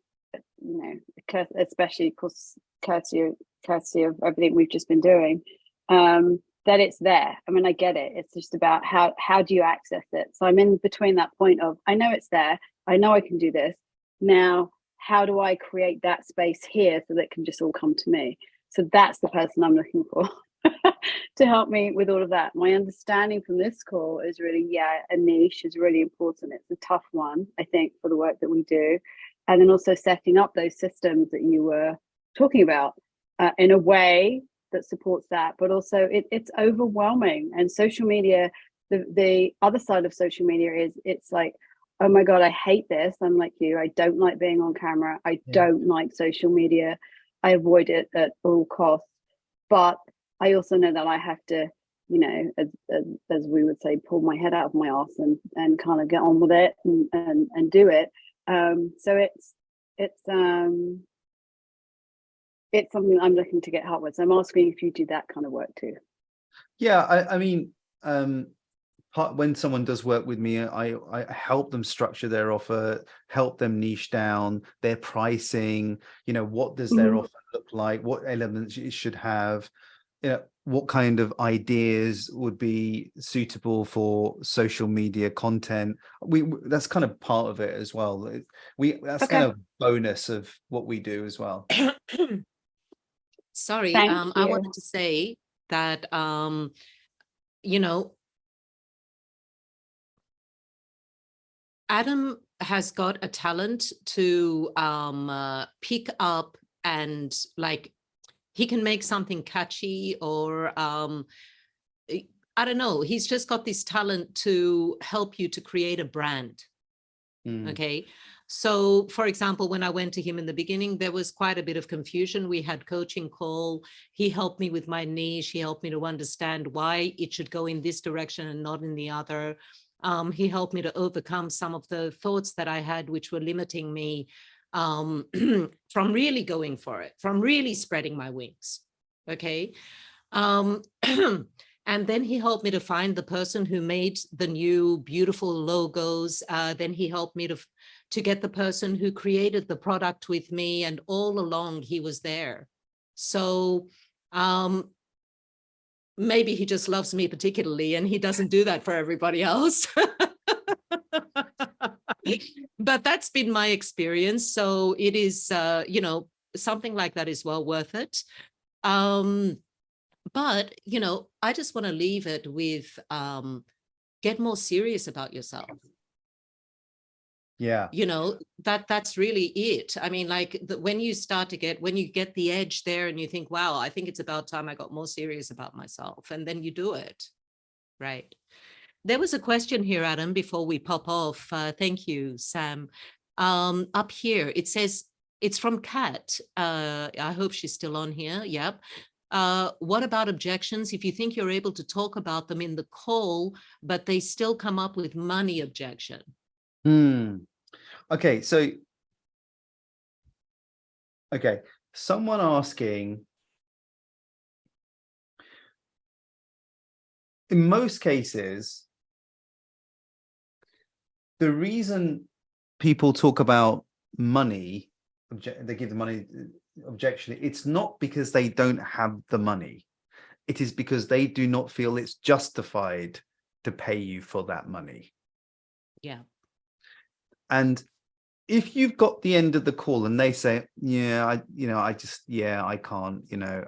especially because courtesy of everything we've just been doing, that it's there. I mean, I get it. It's just about how do you access it? So I'm in between that point of, I know it's there. I know I can do this. Now, how do I create that space here so that it can just all come to me? So that's the person I'm looking for to help me with all of that. My understanding from this call is really, a niche is really important. It's a tough one, I think, for the work that we do. And then also setting up those systems that you were talking about in a way that supports that, but also it's overwhelming. And social media, the other side of social media is, it's like, oh my God, I hate this. I'm like you, I don't like being on camera. I don't like social media. I avoid it at all costs. But I also know that I have to, as we would say, pull my head out of my arse and kind of get on with it and do it. So it's something I'm looking to get help with. So I'm asking if you do that kind of work too. Yeah, I mean, when someone does work with me, I help them structure their offer, help them niche down their pricing. You know, what does their offer look like? What elements it should have? You know, what kind of ideas would be suitable for social media content? That's kind of part of it as well. That's kind of bonus of what we do as well. Sorry, Thank I you. wanted to say that you know, Adam has got a talent to pick up and like he can make something catchy or I don't know. He's just got this talent to help you to create a brand. Okay. So, for example, when I went to him in the beginning, there was quite a bit of confusion. We had coaching call. He helped me with my niche. He helped me to understand why it should go in this direction and not in the other. He helped me to overcome some of the thoughts that I had, which were limiting me from really going for it, from really spreading my wings. Okay. And then he helped me to find the person who made the new beautiful logos. Then he helped me to get the person who created the product with me. And all along he was there. So maybe he just loves me particularly and he doesn't do that for everybody else. But that's been my experience. So it is, you know, something like that is well worth it. But, you know, I just want to leave it with get more serious about yourself. Yeah. You know, that's really it. I mean, like when you get the edge there and you think, wow, I think it's about time I got more serious about myself. And then you do it. Right. There was a question here, Adam, before we pop off. Thank you, Sam. Up here, it says, it's from Kat. I hope she's still on here. Yep. What about objections if you think you're able to talk about them in the call, but they still come up with money objection? Okay, so someone asking, in most cases, the reason people talk about money, they give the money objection, it's not because they don't have the money. It is because they do not feel it's justified to pay you for that money. Yeah. And if you've got the end of the call and they say, yeah, I can't, you know,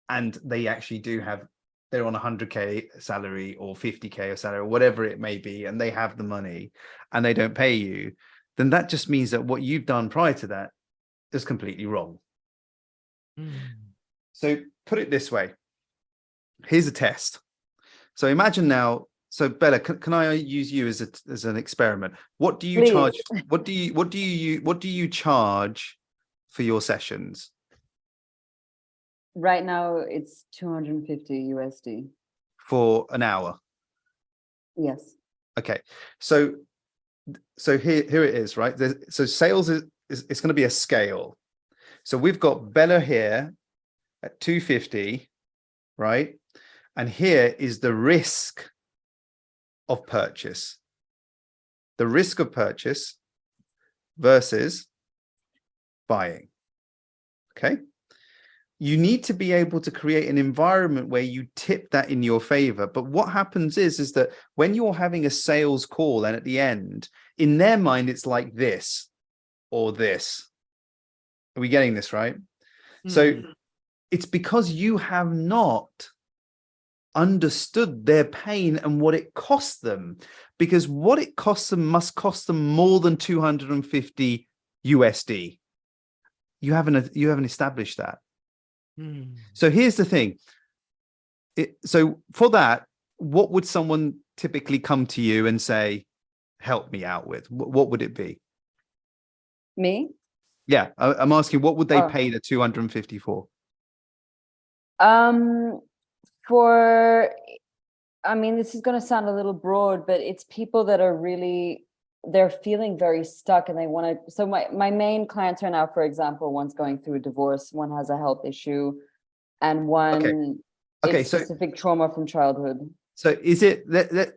and they actually do have, they're on 100K salary or 50K or salary or whatever it may be, and they have the money and they don't pay you, then that just means that what you've done prior to that is completely wrong. So put it this way. Here's a test. So imagine now, so Bella, can I use you as an experiment? What do you Please. charge? What do you charge for your sessions? Right now it's 250 USD. For an hour? Yes. Okay. So here it is, right? So sales is it's going to be a scale. So we've got Bella here at 250, right? And here is the risk of purchase. The risk of purchase versus buying. Okay. You need to be able to create an environment where you tip that in your favor. But what happens is that when you're having a sales call and at the end, in their mind, it's like this or this. Are we getting this right? So it's because you have not understood their pain and what it costs them, because what it costs them must cost them more than 250 USD. You haven't established that. So here's the thing. So for that, what would someone typically come to you and say, help me out with? What would it be? Me? Yeah, I'm asking, what would they pay the 250 for? I mean, this is going to sound a little broad, but it's people that are really, they're feeling very stuck and they want to. So my main clients right now, for example, one's going through a divorce, one has a health issue, and one is specific trauma from childhood. So is it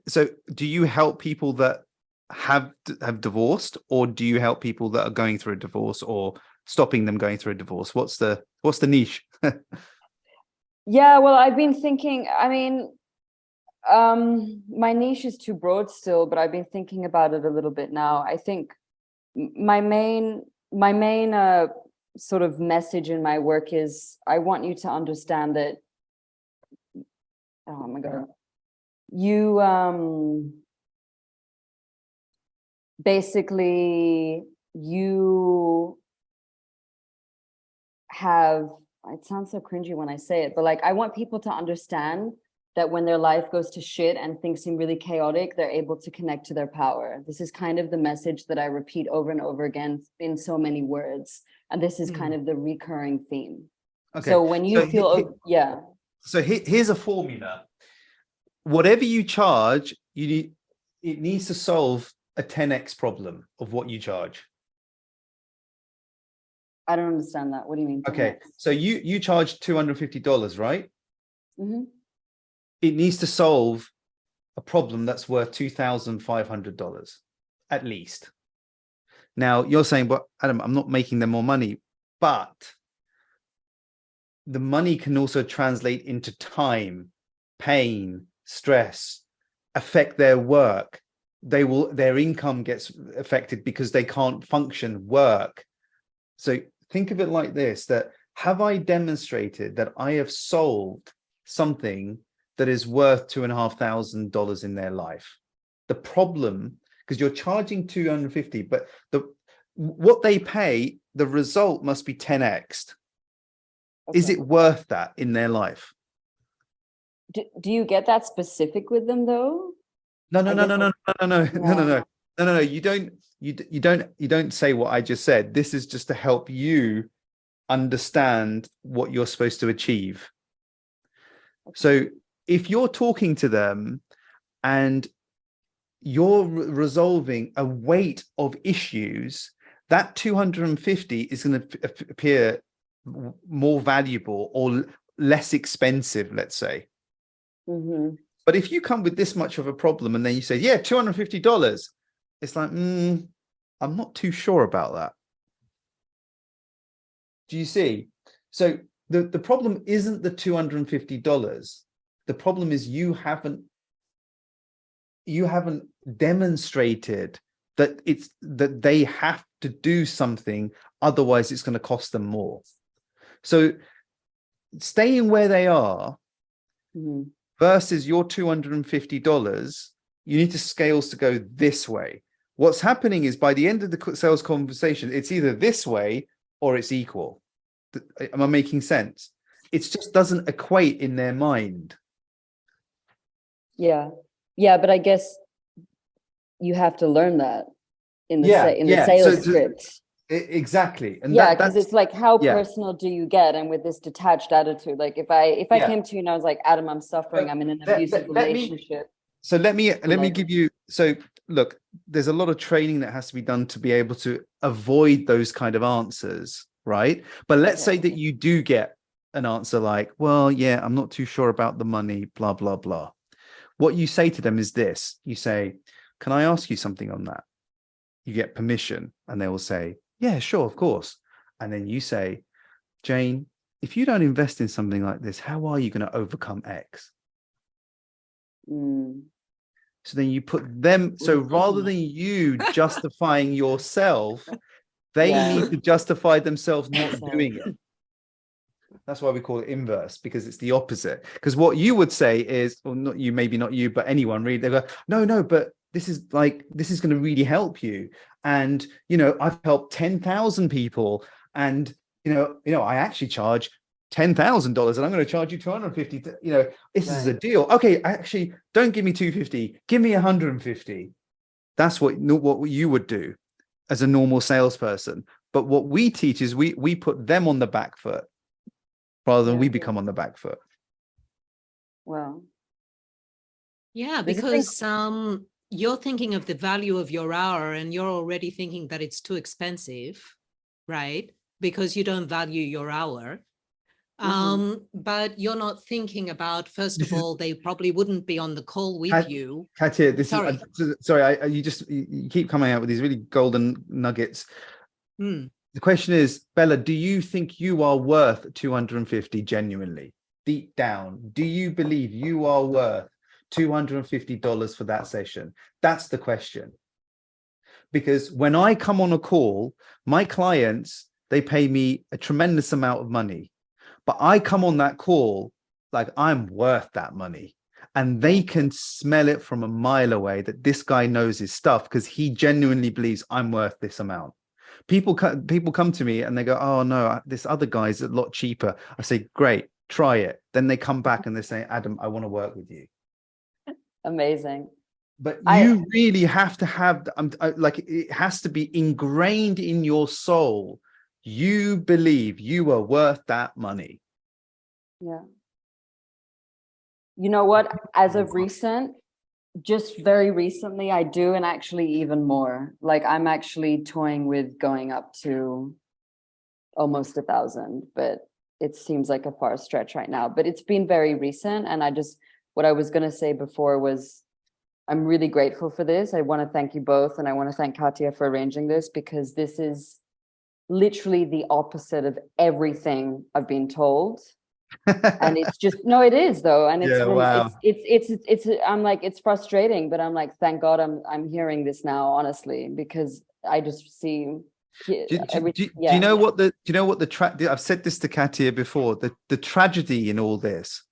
so do you help people that have divorced, or do you help people that are going through a divorce or stopping them going through a divorce? What's the niche? Yeah, well, I've been thinking, I mean, my niche is too broad still, but I've been thinking about it a little bit now. I think my main sort of message in my work is I want you to understand that, oh my God, you basically you have, it sounds so cringy when I say it, but like I want people to understand that when their life goes to shit and things seem really chaotic, they're able to connect to their power. This is kind of the message that I repeat over and over again in so many words. And this is kind of the recurring theme. Okay. So when you feel, yeah. So here's a formula. Whatever you charge, it needs to solve a 10x problem of what you charge. I don't understand that. What do you mean? Okay, so you charge $250, right? Mm-hmm. It needs to solve a problem that's worth $2,500 at least. Now you're saying, but Adam, I'm not making them more money, but the money can also translate into time, pain, stress, affect their work. Their income gets affected because they can't function, work. So think of it like this, that have I demonstrated that I have solved something that is worth $2,500 in their life? The problem, because you're charging $250, but what they pay, the result must be 10x. Okay. Is it worth that in their life? Do you get that specific with them though? No. You don't say what I just said. This is just to help you understand what you're supposed to achieve. Okay. So if you're talking to them and you're resolving a weight of issues, that 250 is going to appear more valuable or less expensive, let's say. Mm-hmm. But if you come with this much of a problem and then you say, yeah, $250, it's like, I'm not too sure about that. Do you see? So the problem isn't the $250. The problem is you haven't demonstrated that they have to do something, otherwise it's going to cost them more. So staying where they are versus your $250, you need to scales to go this way. What's happening is by the end of the sales conversation, it's either this way or it's equal. Am I making sense? It just doesn't equate in their mind. Yeah, but I guess you have to learn that in the sales script. Exactly. And yeah, because it's like, how personal do you get? And with this detached attitude, like if I came to you and I was like, Adam, I'm suffering, I'm in an abusive relationship. Let me give you, so look, there's a lot of training that has to be done to be able to avoid those kind of answers, right? But let's say that you do get an answer like, well, yeah, I'm not too sure about the money, blah, blah, blah. What you say to them is this. You say, can I ask you something on that? You get permission and they will say, yeah, sure, of course. And then you say, Jane, if you don't invest in something like this, how are you going to overcome X? So then you put them, so rather than you justifying yourself, they need to justify themselves not doing it. That's why we call it inverse, because it's the opposite. Because what you would say is, or not you, maybe not you, but anyone really, they go, no, but this is going to really help you. And, I've helped 10,000 people and, I actually charge $10,000 and I'm going to charge you $250. This is a deal. Okay. Actually, don't give me $250, give me $150. That's what you would do as a normal salesperson. But what we teach is we put them on the back foot rather than we become on the back foot. Wow. Yeah, because you're thinking of the value of your hour and you're already thinking that it's too expensive, right? Because you don't value your hour. But you're not thinking about, first of all, they probably wouldn't be on the call with Kat- you. Katya, this Sorry. is sorry. You keep coming out with these really golden nuggets. Hmm. The question is, Bella, do you think you are worth 250 genuinely? Deep down, do you believe you are worth $250 for that session? That's the question. Because when I come on a call, my clients, they pay me a tremendous amount of money, but I come on that call like I'm worth that money. And they can smell it from a mile away that this guy knows his stuff because he genuinely believes I'm worth this amount. People come to me and they go, oh no, this other guy's a lot cheaper. I say, great, try it. Then they come back and they say, Adam, I want to work with you. Amazing. But you really have to have, like, it has to be ingrained in your soul. You believe you are worth that money. Yeah. You know what? As of recent, just very recently, I do, and actually even more. Like, I'm actually toying with going up to almost 1,000, but it seems like a far stretch right now. But it's been very recent, and what I was going to say before was, I'm really grateful for this. I want to thank you both, and I want to thank Katya for arranging this, because this is literally the opposite of everything I've been told. And it's just, no, it is though. And it's, Yeah, wow. it's I'm like, it's frustrating, but I'm like, thank God I'm hearing this now, honestly, because I just see. Do you know what I've said this to Katya before, the tragedy in all this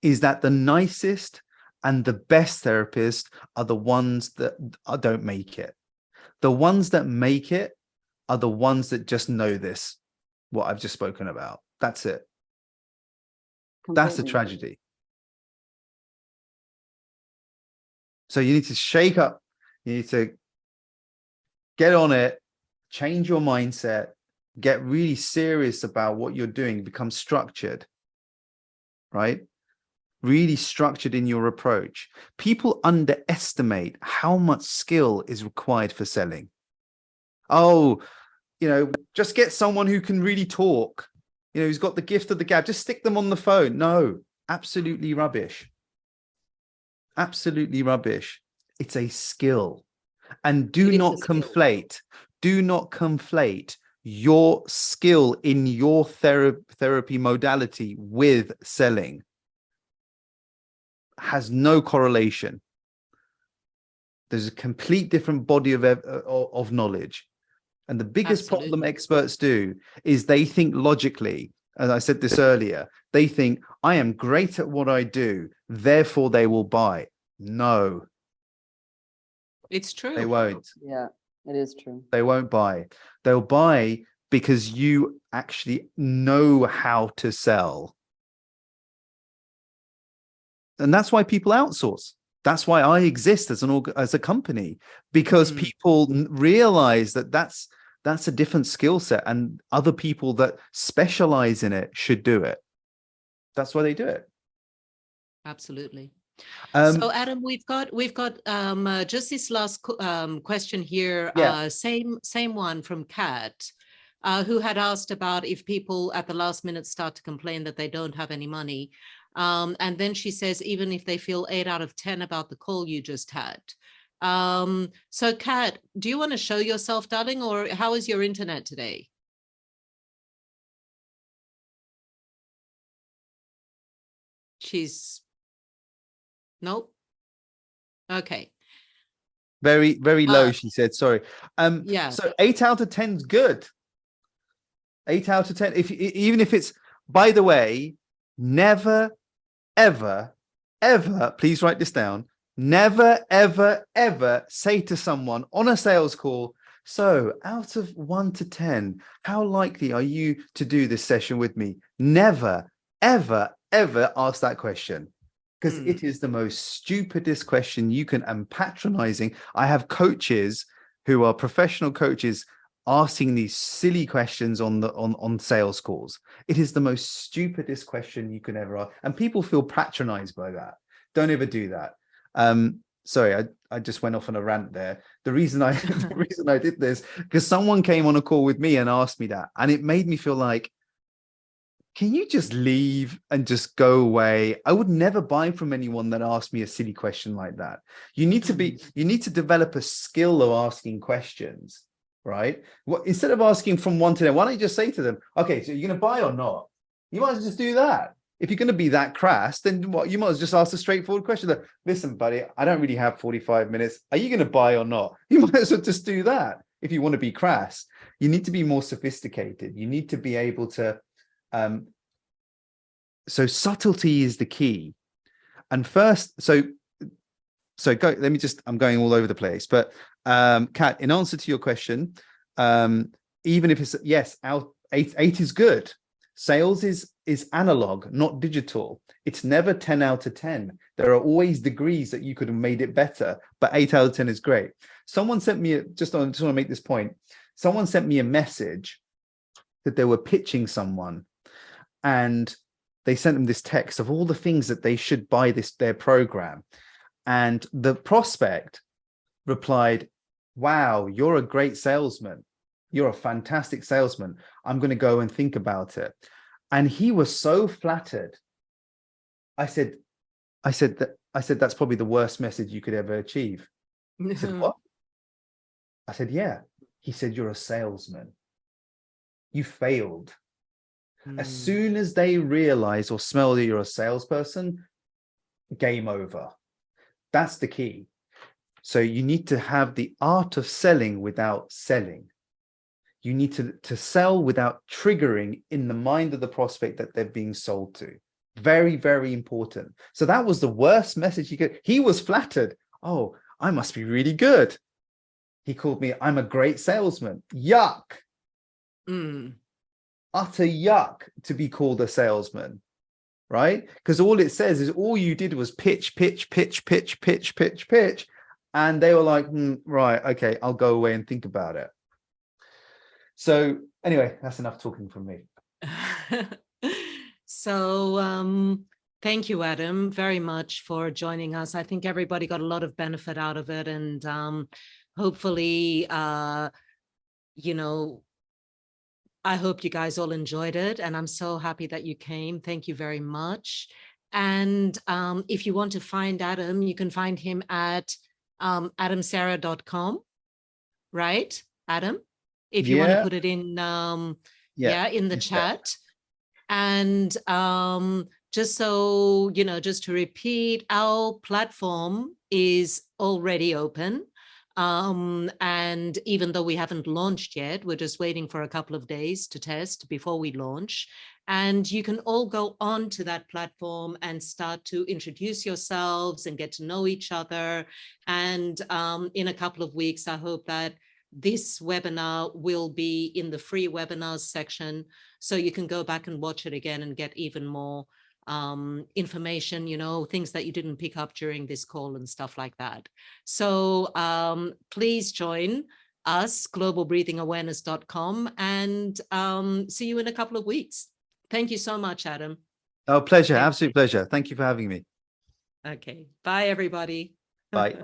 is that the nicest and the best therapists are the ones that don't make it. The ones that make it are the ones that just know this, what I've just spoken about. That's it. That's the tragedy. So you need to shake up. You need to get on it, change your mindset, get really serious about what you're doing, become structured, right? Really structured in your approach. People underestimate how much skill is required for selling. Oh, just get someone who can really talk, who's got the gift of the gab. Just stick them on the phone. No, absolutely rubbish. Absolutely rubbish. It's a skill. And do not conflate your skill in your therapy modality with selling. Has no correlation. There's a complete different body of knowledge. And the biggest problem experts do is they think logically. As I said this earlier, they think, I am great at what I do, therefore they will buy. No. It's true. They won't. Yeah, it is true. They won't buy. They'll buy because you actually know how to sell. And that's why people outsource. That's why I exist as a company, because people realize that that's a different skill set, and other people that specialize in it should do it. That's why they do it. Absolutely. So Adam, we've got just this last question here. Yeah. Same one from Kat, who had asked about if people at the last minute start to complain that they don't have any money. And then she says, even if they feel 8 out of 10 about the call you just had. So Kat, do you want to show yourself, darling, or how is your internet today? Nope. Okay. Very, very low, she said, sorry. Yeah. So 8 out of 10 is good. 8 out of 10. Even if it's, by the way, never, ever, please write this down. Never, ever, ever say to someone on a sales call, so out of 1 to 10, how likely are you to do this session with me? Never, ever, ever ask that question, because it is the most stupidest question you can, and patronizing. I have coaches who are professional coaches asking these silly questions on sales calls. It is the most stupidest question you can ever ask, and people feel patronized by that. Don't ever do that. Sorry, I just went off on a rant there. The reason I did this, because someone came on a call with me and asked me that, and it made me feel like, can you just leave and just go away? I would never buy from anyone that asked me a silly question like that. You need to develop a skill of asking questions, right? Well, instead of asking from 1 to 10, why don't you just say to them, okay, so you're going to buy or not? You might as well just do that. If you're going to be that crass, then what? You might as well just ask a straightforward question. Like, listen, buddy, I don't really have 45 minutes. Are you going to buy or not? You might as well just do that. If you want to be crass, you need to be more sophisticated. You need to be able to, so subtlety is the key. And first, so go, let me just, I'm going all over the place, but Kat, in answer to your question, even if it's, yes, our eight is good. Sales is analog, not digital. It's never 10 out of 10. There are always degrees that you could have made it better, but 8 out of 10 is great. Someone sent me, just want to make this point. Someone sent me a message that they were pitching someone, and they sent them this text of all the things that they should buy their program. And the prospect replied, wow, you're a great salesman. You're a fantastic salesman. I'm going to go and think about it. And he was so flattered. I said, that's probably the worst message you could ever achieve. He said, what? I said, yeah. He said, you're a salesman. You failed. As soon as they realize or smell that you're a salesperson, game over. That's the key. So you need to have the art of selling without selling. You need to sell without triggering in the mind of the prospect that they're being sold to. Very, very important. So that was the worst message he could. He was flattered. Oh, I must be really good. He called me, I'm a great salesman. Yuck. Utter yuck to be called a salesman, right? Because all it says is all you did was pitch. And they were like, right, okay, I'll go away and think about it. So anyway, that's enough talking from me. So thank you, Adam, very much for joining us. I think everybody got a lot of benefit out of it. And hopefully, you know, I hope you guys all enjoyed it. And I'm so happy that you came. Thank you very much. And if you want to find Adam, you can find him at adamserra.com, right, Adam? If you want to put it in, in the chat. And just so, you know, just to repeat, our platform is already open. And even though we haven't launched yet, we're just waiting for a couple of days to test before we launch. And you can all go on to that platform and start to introduce yourselves and get to know each other. And in a couple of weeks, I hope that this webinar will be in the free webinars section, so you can go back and watch it again and get even more information, you know, things that you didn't pick up during this call and stuff like that. So please join us, globalbreathingawareness.com, and see you in a couple of weeks. Thank you so much, Adam. Oh, pleasure. Absolute pleasure. Thank you for having me. Okay. Bye, everybody. Bye.